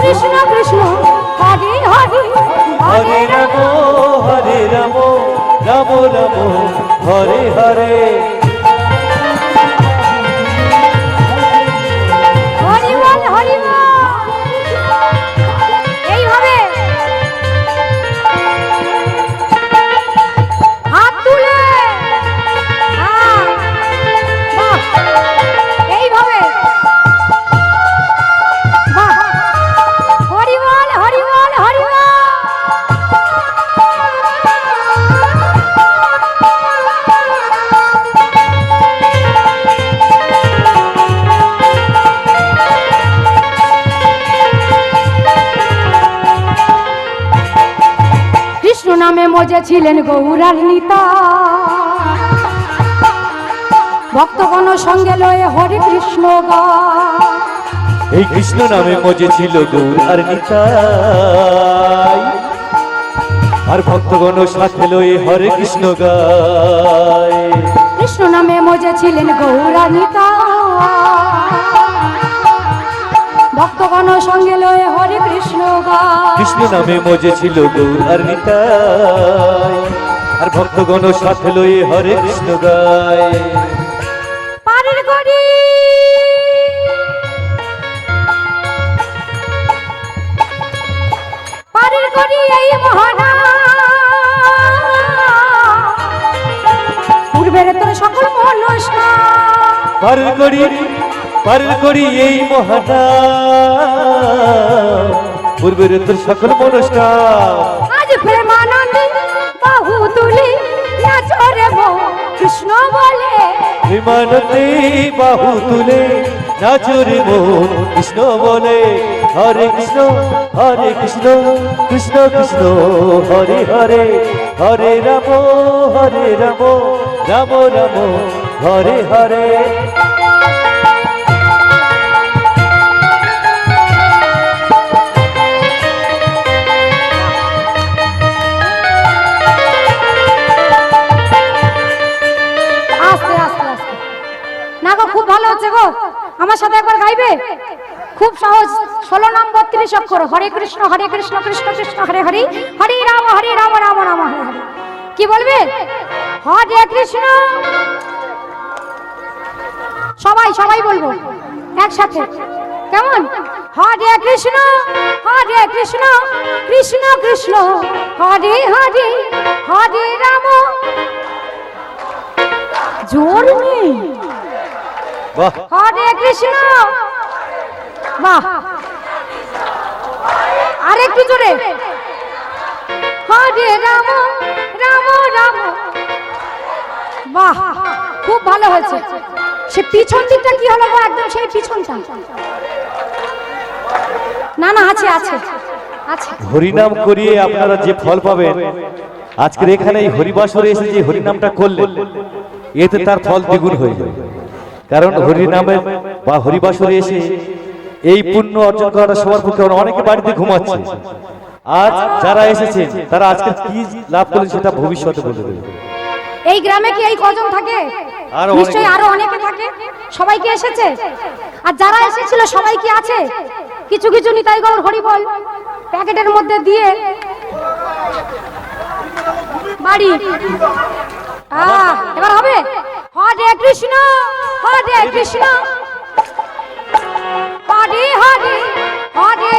কৃষ্ণ কৃষ্ণ হরে হরে হরে রাম রাম রাম হরে হরে হরি বল হরি বল। এইভাবে হাত তুলে বাহ, এইভাবে বাহ, হরি বল হরি বল হরি বল। কৃষ্ণ নামে মজে ছিলেন গৌরার নিতা ভক্তগণ সঙ্গে লয়ে হরে কৃষ্ণ গায়। এই কৃষ্ণ নামে মজে ছিল গৌর আর নিতাই আর ভক্তগণ সাথে লয়ে হরে কৃষ্ণ গায় কৃষ্ণ নামে মজে ছিলেন গৌরার নিতা ভক্তগণ সঙ্গে লয়ে হরে কৃষ্ণ গায়। কৃষ্ণ নামে মজে ছিল গৌর আর নিতাই আর ভক্তগণ সাথে লয়ে হরে কৃষ্ণ গায় পারের গড়ি পারের গড়ি এই মহারা পূর্বের তোর সকল মনস্কা পারের করি এই মহানা পূর্বের তোর সকল মনস্কার আজ প্রেমানন্দে বাহু তুলে নাচরে কৃষ্ণ বলে প্রেমানন্দে বাহু তুলে নাচরে মন কৃষ্ণ বলে হরে কৃষ্ণ কৃষ্ণ কৃষ্ণ হরে হরে হরে রাম রাম রাম হরে হরে আস্তে আস্তে আস্তে না গো, খুব ভালো হচ্ছে গো। আমার সাথে একবার গাইবে? খুব সহজ, 16 নাম 32 অক্ষর। হরে কৃষ্ণ কৃষ্ণ কৃষ্ণ হরে হরে হরে রাম রাম রাম হরে হরে। কি বলবে? হরে কৃষ্ণ, সবাই সবাই বলবো একসাথে, কেমন? হরে কৃষ্ণ কৃষ্ণ কৃষ্ণ হরে হরে হরে রাম। জোর নেই। বাহ হরে কৃষ্ণ, বাহ, আর একটু জোরে। হরে রাম রাম রাম, বাহ, খুব ভালো হয়েছে। সে পিছন দিকটা কি হলো গো? একদম সেই পিছনটা। না না, আছে আছে আছে। হরিনাম করিয়ে আপনারা যে ফল পাবেন, আজকের এখানে এই হরিবাসরে এসে যে হরিনামটা করলেন, এতে তার ফল দ্বিগুণ হয়ে যাবে। কারণ হরিনামে বা হরিবাসরে এসে এই পুণ্য অর্জন করাটা সবার পক্ষে অনেকে বাড়িতে ঘুমাচ্ছে। আজ যারা এসেছেন তারা আজকে কি লাভ করলেন সেটা ভবিষ্যতে বলে দেবে। এই গ্রামে কি এই কজন থাকে? আরো অনেকে। নিশ্চয়ই আরো অনেকে থাকে। সবাই কি এসেছে? আর যারা এসেছিল সবাই কি আছে? কিছু কিছু নিতাই গৌর হরি বল প্যাকেটের মধ্যে দিয়ে বাড়ি। এবার হবে হরে কৃষ্ণ হরে কৃষ্ণ হরে হরে হরে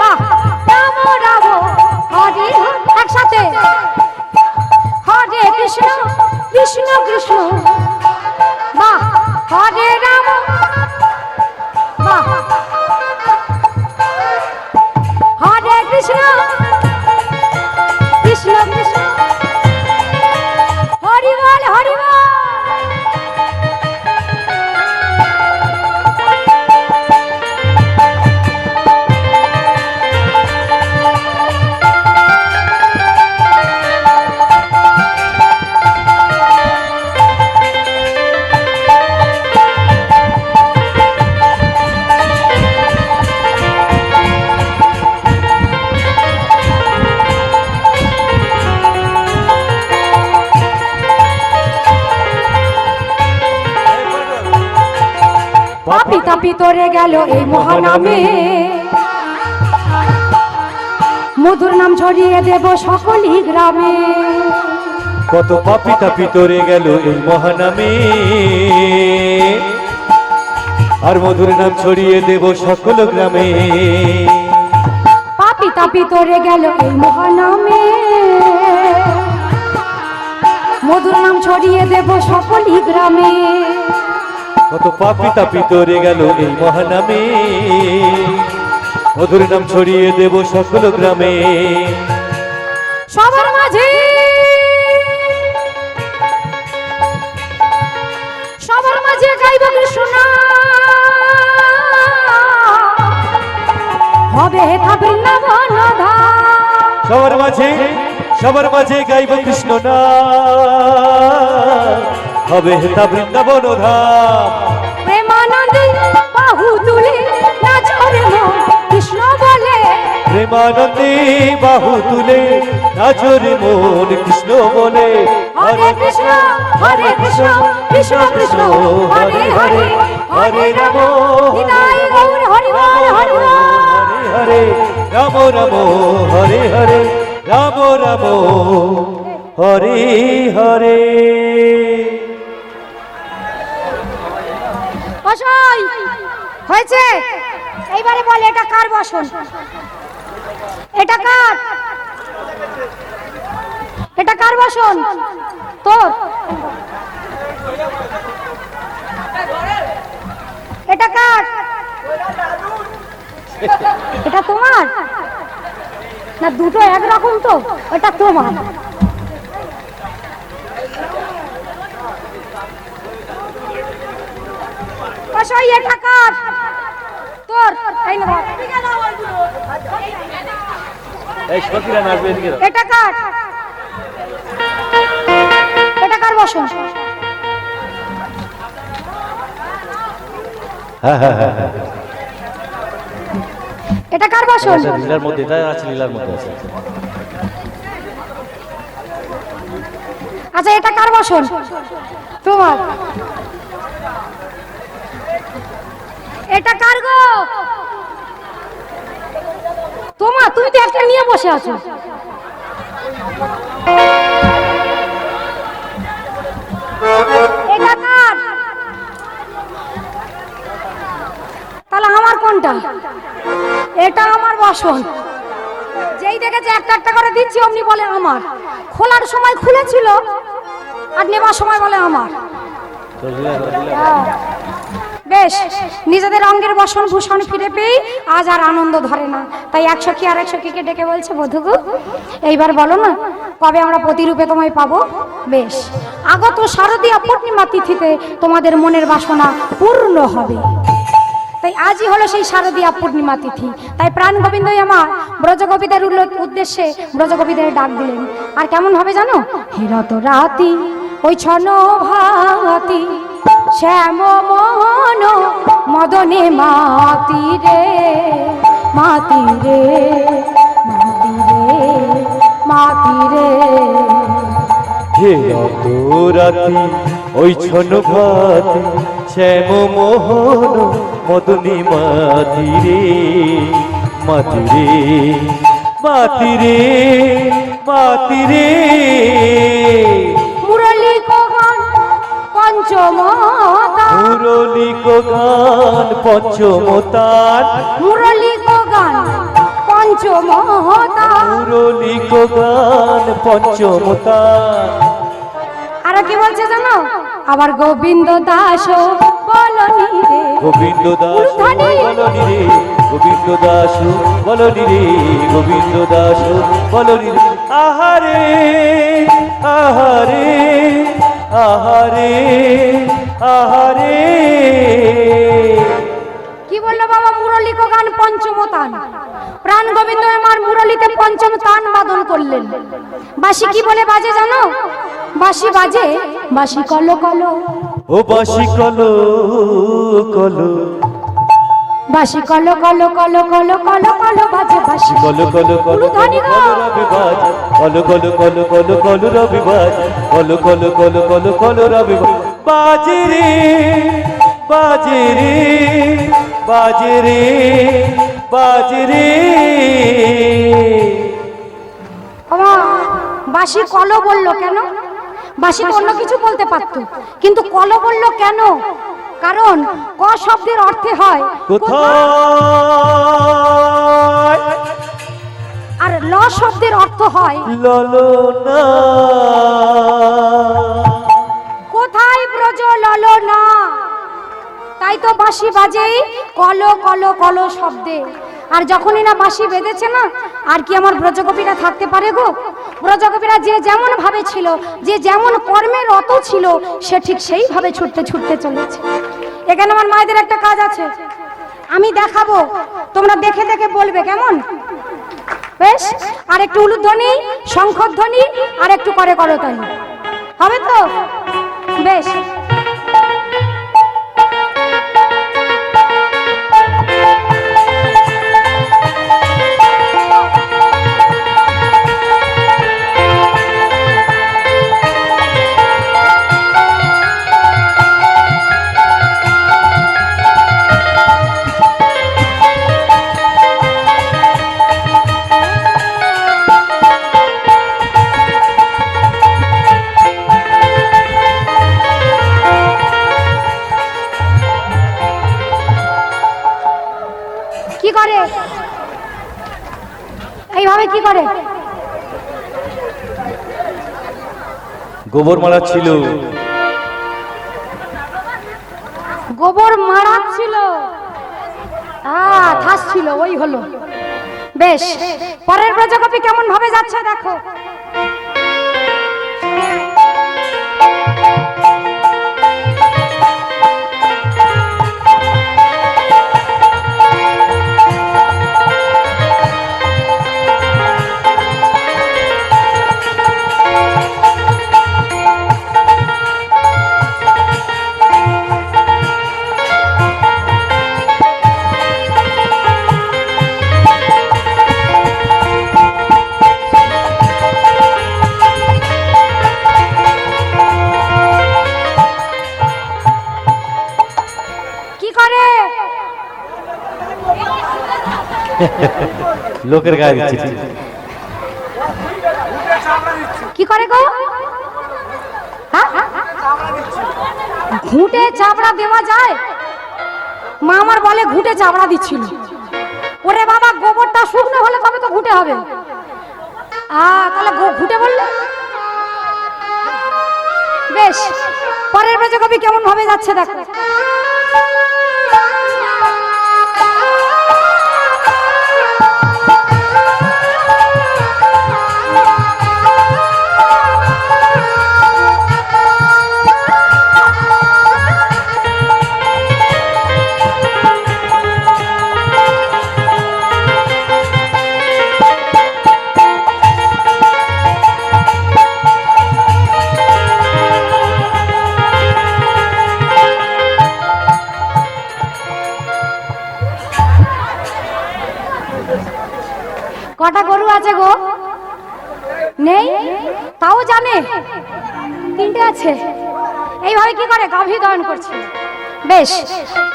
বাহ রাম রাম হরে হরে। একসাথে হরে কৃষ্ণ কৃষ্ণ কৃষ্ণ বাহ হরে রাম বাহ হরে কৃষ্ণ কৃষ্ণ কৃষ্ণ হরি বল হরি বল। তাপি তোরে গেল এই মহানামে, মধুর নাম ছড়িয়ে দেব সকলই গ্রামে। কত পাপি তাপি তোরে গেল এই মহানামে, আর মধুর নাম ছড়িয়ে দেব সকল গ্রামে। পাপি তাপি তোরে গেল এই মহানামে, মধুর নাম ছড়িয়ে দেব সকলই গ্রামে। কত পাপি তাপি তোরে গেল এই মহানামে, মধুর নাম ছড়িয়ে দেব সকল গ্রামে। সবার মাঝে সবার মাঝে গাইব কৃষ্ণ হবে হেথা বৃন্দাবন ধাম। সবার মাঝে গাইব কৃষ্ণ নাম, হবে হেথা বৃন্দাবন ধাম। প্রেমানন্দে বাহু তুলে নাচরে মন কৃষ্ণ বলে, প্রেমানন্দে বাহু তুলে নাচরে মন কৃষ্ণ বলে। হরে কৃষ্ণ কৃষ্ণ কৃষ্ণ হরে হরে, হরে রাম হৃদয় গৌর হরি বল হরি বল। হরে রাম রাম হরে হরে, রাম রাম হরে হরে। বসাই হয়েছে, এইবারে বল এটা কার বসন? এটা কার? এটা কার বসন? তোর? এটা কার? এটা তোমার না? দুটো একরকম তো, এটা তোমার। বসাই এটা কার? তোর? এই না এটা কার? এটা কার বসন? এটা কার বসন? লীলার মধ্যে আছে, লীলার মধ্যে আছে। আচ্ছা এটা কার বসন? তোমার। এটা কার গো? তোমার। তুমি তো একটা নিয়ে বসে আছো। এটা কার? তাহলে আমার কোনটা? এটা আমার বসন। যেই দেখেছে একটা একটা করে দিচ্ছি অমনি বলে আমার। খোলার সময় খুলেছিল আর নেবার সময় বলে আমার। বেশ, নিজেদের অঙ্গের বসন ভূষণ ফিরে পেয়ে আজ আর আনন্দ ধরে না। তাই এক সখী আর এক সখীকে ডেকে বলছে, বধূগো এইবার বলো না কবে আমরা প্রতিরূপে তোমায় পাবো? বেশ, আগত শারদীয়া পূর্ণিমা তিথিতে তোমাদের মনের বাসনা পূর্ণ হবে। তাই আজই হলো সেই শারদীয়া পূর্ণিমা তিথি। তাই প্রাণ গোবিন্দই আমার ব্রজগোপীদের উদ্দেশ্যে ব্রজগোপীদের ডাক দিলেন। আর কেমন হবে জানো? হিরত রাতি ওই ছন ভাতি, শ্যাম মোহন মদনে মাতি রে, মাতি রে, মাতি রে, মাতি রে। হে রাতি ওই ছন ভাতি, শ্যাম মোহন মদনী মাতি রে, মাতি রে, মাতি রে, মাতি রে। মুরলী গান পঞ্চমতান, মুরলী গান পঞ্চমতান, মুরলী গান পঞ্চমতান। মুরলী গান পঞ্চমতান। আর কি বলছে জানো? আবার গোবিন্দ দাস বলনি রে, গোবিন্দ দাস বলনি রে, গোবিন্দ দাস বলনি রে, গোবিন্দ দাস বলনি রে। আহারে আহারে আহারে আহারে। কি বললো বাবা? মুরলী গান পঞ্চমতান। প্রাণ গোবিন্দ আমার মুরলীতে পঞ্চম তান বাদন করলেন। বাঁশি কি বলে বাজে জানো? বাঁশি বাজে বাঁশি কলো কলো, ও বাঁশি কলো কলো, বাঁশি কলো কলো কলো কলো কলো কলো বাজে বাঁশি কলো কলো কলো কলো রবি বাজ, কলো কলো কলো কলো কলো রবি বাজ, কলো কলো কলো কলো কলো রবি বাজে রে, বাজে রে বাজে রে বাজে রে। বাবা বাঁশি কলো বললো কেন? বাঁশি অন্য কিছু বলতে পারতো, কিন্তু কলো বললো কেন? কারণ ক শব্দের অর্থে হয় কোথায়, আর ল শব্দের অর্থ হয় ললনা। কোথায় ব্রজ ললনা। তাই তো বাঁশি বাজেই কলো কলো কলো শব্দে। আর যখনই না বাঁশি বেঁধেছে না, আর কি আমার ব্রজগোপীরা থাকতে পারে গো? ব্রজগোপীরা যে যেমন ভাবে ছিল, যে যেমন কর্মের রত ছিল, সে ঠিক সেইভাবে ছুটতে ছুটতে চলেছে। এখানে আমার মায়েদের একটা কাজ আছে, আমি দেখাবো, তোমরা দেখে দেখে বলবে কেমন? বেশ, আর একটু উলুধ্বনি, শঙ্খধ্বনি, আর একটু করে করতালি, হবে তো? বেশ। কি করে এইভাবে? কি করে? গোবর মারা ছিল, গোবর মারাচ্ছিল, ঠাস ছিল, ওই হলো। বেশ, পরের ব্রজগোপী কেমন ভাবে যাচ্ছে দেখো। লোকের গায়ে দিচ্ছে। কি করে গো? ঘুঁটে চাবড়া দেওয়া যায়? মা আমার বলে ঘুঁটে চাবড়া দিচ্ছিল। ওরে বাবা, গোবরটা শুকনো হলে তবে তো ঘুঁটে হবে। তাহলে ঘুঁটে বললে? বেশ, পরের ব্রজগোপী কেমন ভাবে যাচ্ছে দেখো। কটা গরু আছে গো? নেই, তাও জানে তিনটে আছে। এইভাবে কি করে? গাভী দহন করছে। বেশ,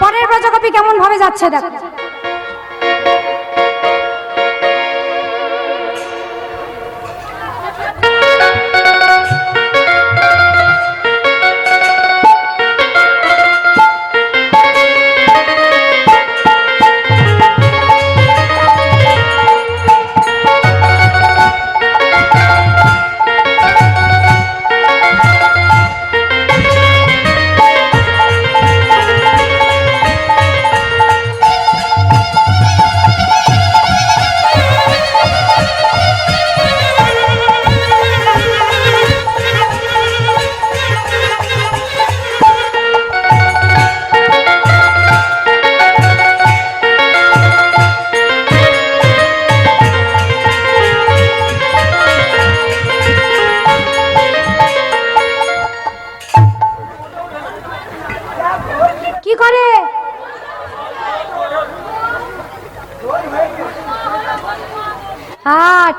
পরের ব্রজগোপী কেমন ভাবে যাচ্ছে দেখো। কি করে?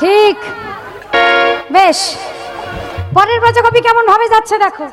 ঠিক। বেশ, পরের ব্রজগোপী কেমন ভাবে যাচ্ছে দেখো।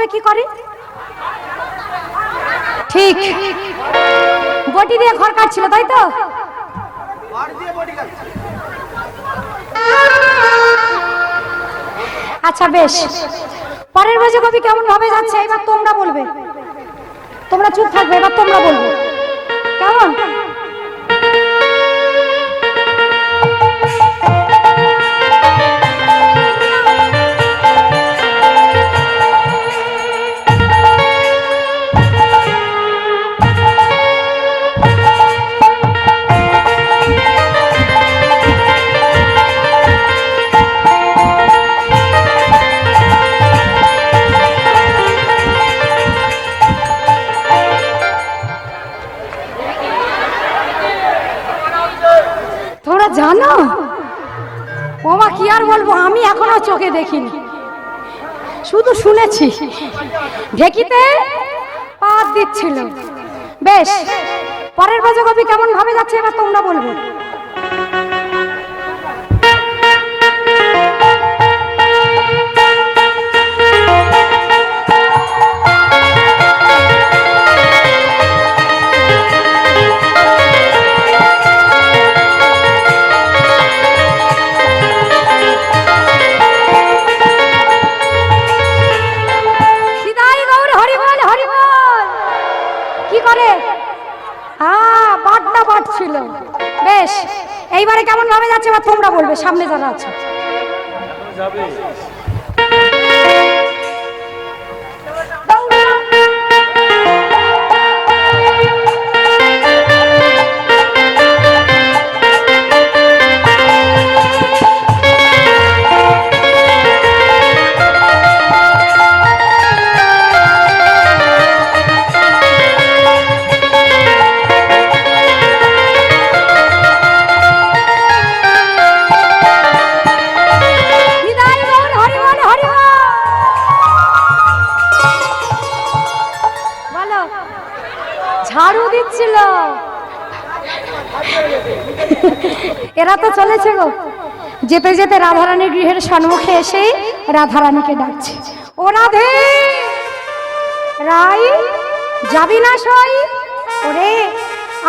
কবে কি করে? ঠিক, বটি দিয়ে ঘর কাটছিল, তাই তো? বাড়ি দিয়ে বডি কাটছে। আচ্ছা বেশ, পরের বাজে কবি কেমন ভাবে যাচ্ছে এবার তোমরা বলবে। তোমরা চুপ থাকবে, এবার তোমরা বলবে কেমন। তোমরা জানো? ওমা কি আর বলবো, আমি এখনো চোখে দেখিনি, শুধু শুনেছি। ঢেকিতে পাত দিচ্ছিল। বেশ, পরের বাজে কবি কেমন ভাবে যাচ্ছে এবার তোমরা বলবে। ছিল। বেশ, এইবারে কেমন ভাবে যাচ্ছে বা তোমরা বলবে, সামনে যারা আছে। যাবে ঝাড়ু দিচ্ছিল, এরা তো চলেছে গো। যেতে যেতে রাধারানীর গৃহের সম্মুখে এসে রাধারানীকে ডাকছে, ও রাধে রাই, যাবি না সই? ওরে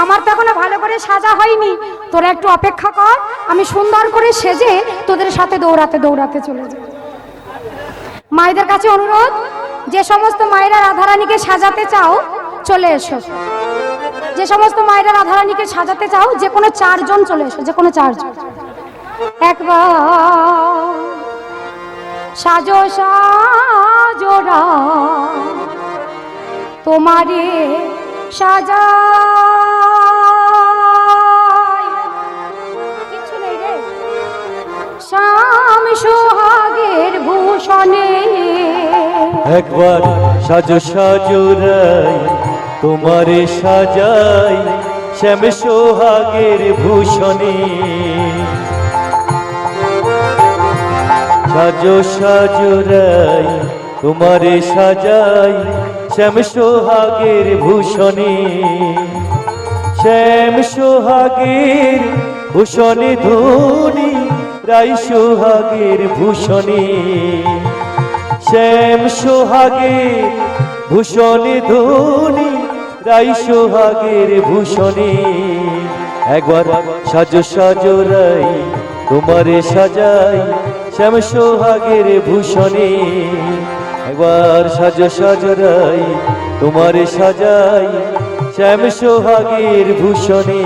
আমার তো এখনো ভালো করে সাজা হয়নি, তোরা একটু অপেক্ষা কর, আমি সুন্দর করে সেজে তোদের সাথে দৌড়াতে দৌড়াতে চলে যাই। মায়েদের কাছে অনুরোধ, যে সমস্ত মায়েরা রাধারানীকে সাজাতে চাও চলে এসো। যে সমস্ত মায়েরা রাধারানীকে সাজাতে চাও যে কোনো 4 জন চলে এসো, যে কোনো 4 জন। একবার সাজো সাজো তোমারে সাজা, কিছু নেই রে, শ্যাম সোহাগের ভূষণে। একবার সাজো সাজো রাই, তোমারে সাজাই শ্যাম সোহাগের ভূষণে। সাজো সাজো রাই, তোমারে সাজাই শ্যাম সোহাগের ভূষণে। শ্যাম সোহাগের ভূষণে ধ্বনি, রাই সোহাগের ভূষণে। শ্যাম সোহাগের ভূষণে ধ্বনি, রাই সোহাগের ভূষণে। একবার সাজো সাজো রাই, তোমারে সাজাই শ্যাম সোহাগের ভূষণে। একবার সাজো সাজো রাই, তোমারে সাজাই শ্যাম সোহাগের ভূষণে।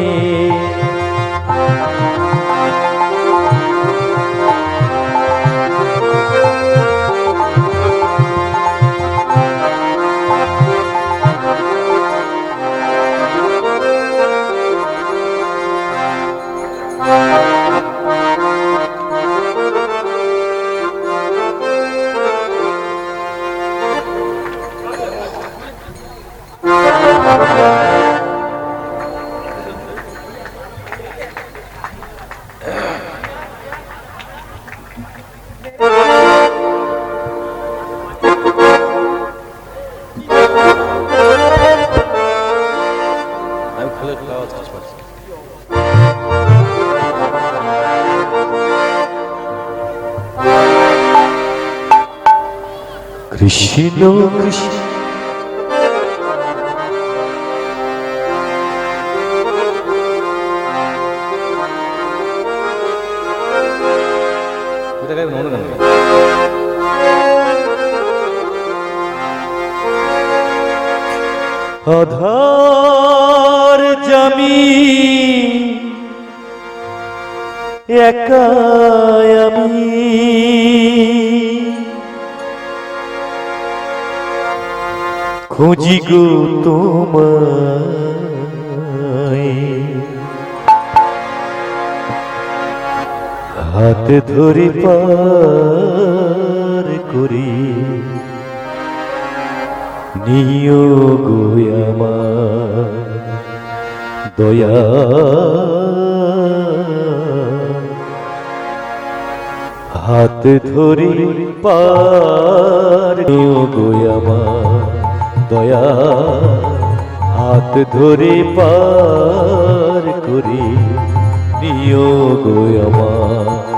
কৃষ্ণ কৃষ্ণ আধার জামি একা আমি খুঁজি গো তোমায় হাত ধরে পার করি নিও গো আমার দয়া হাত ধরে পার নিও গো আমার দয়া হাত ধরে পার করি নিও গো আমার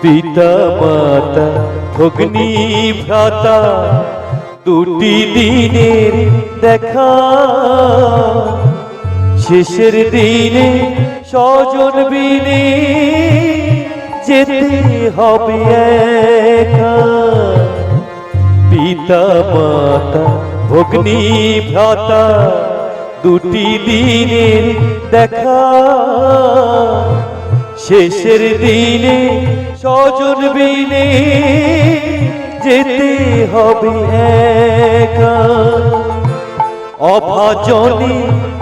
পিতা মাতা ভগ্নী ভ্রাতা দুটি দিনের দেখা শেষের দিনে স্বজন বিনে যেতে হবে একা পিতা মাতা ভগ্নী ভ্রাতা দুটি দিনের দেখা শেষের দিনে স্বজন বিনে যেতে হবে একা অভাজনে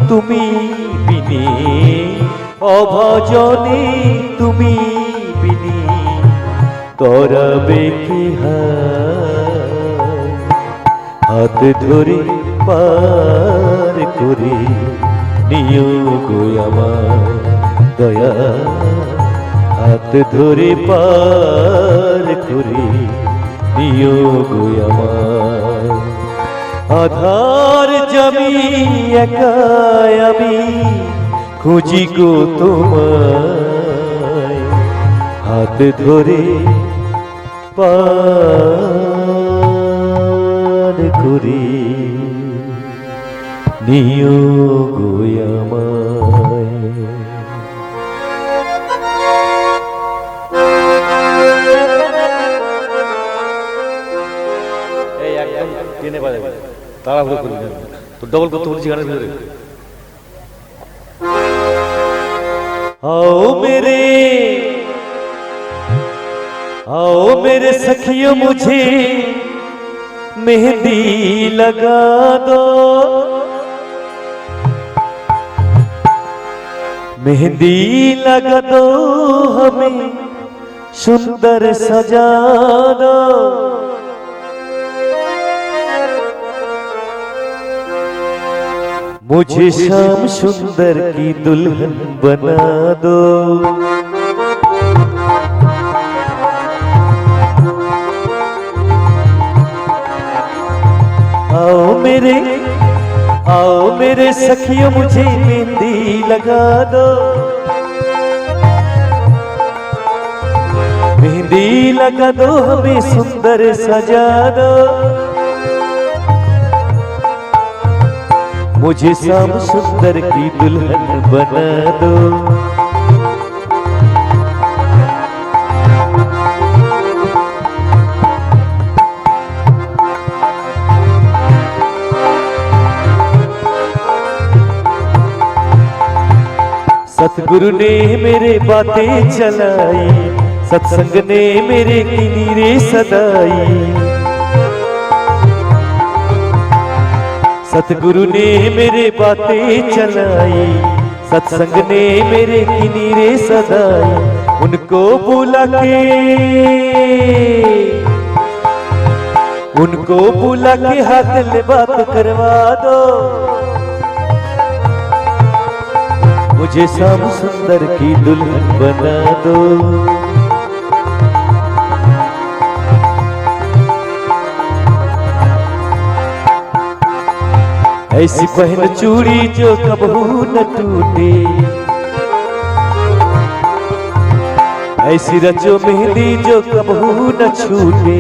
তুমি বিনে অভাজনে তুমি বিনে তরাবে কি হাত ধরে পার করে নিও গো আমার দয়া হাত ধরে পার করে নিও গো আমার আধার জামি একা আমি খুঁজি গো তোমায় হাত ধরে পার করে নিও গো আমায় টেনে বাজাবে তাড়াহুড়ো করবি না তো ডবল করতে বলছি গানের ভিতরে आओ मेरे सखियों मुझे मेहंदी लगा दो मेहंदी लगा दो हमें सुंदर सजा दो मुझे शाम सुंदर की दुल्हन बना दो आओ मेरे सखियों मुझे मेहंदी लगा दो मेहंदी लगा दो हमें सुंदर सजा दो मुझे शाम सुंदर की दुल्हन बना दो सतगुरु ने मेरे बातें चलाई सत्संग ने मेरे की नीरे सदाई सतगुरु ने मेरे बातें चलाई सत्संग ने मेरे की नीरे सदाई उनको बुला के हाथ ले बात करवा दो मुझे श्याम सुंदर की दुल्हन बना दो। ऐसी पहन चूड़ी जो कबहू न टूटे, ऐसी रचो मेहंदी जो कबहू न छूटे।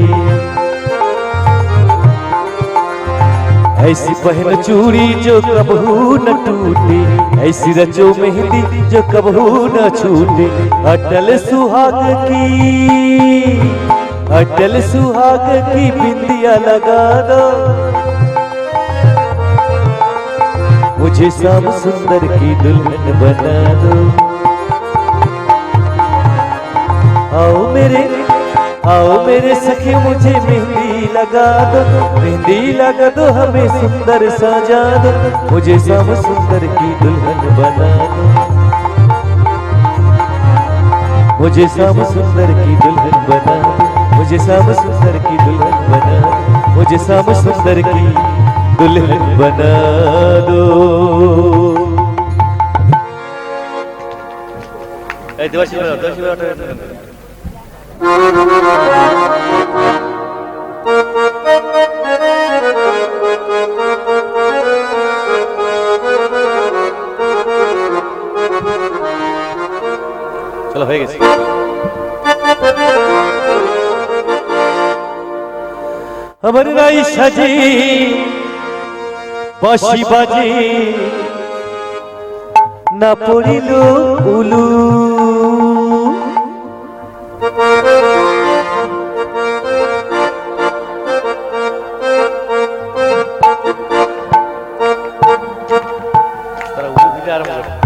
ऐसी पहन चूड़ी जो कबहू न टूटे, ऐसी रचो मेहंदी जो कबहू न छूटे। अटल सुहाग की बिंदिया लगा दो, मुझे श्याम सुंदर की दुल्हन बना दो। आओ मेरे सखी मुझे मेहंदी लगा दो, मेहंदी लगा दो हमें सुंदर सजा दो, मुझे श्याम सुंदर की दुल्हन बना दो। मुझे श्याम सुंदर की दुल्हन बना दो, मुझे श्याम सुंदर की दुल्हन बना दो, मुझे श्याम सुंदर की दुल्हन बना दो। চলো হয়ে গেছে। আমার রাই সাজে বাঁশি বাজে না পড়িল উলু, তারা উলু দিতে আরম্ভ করে।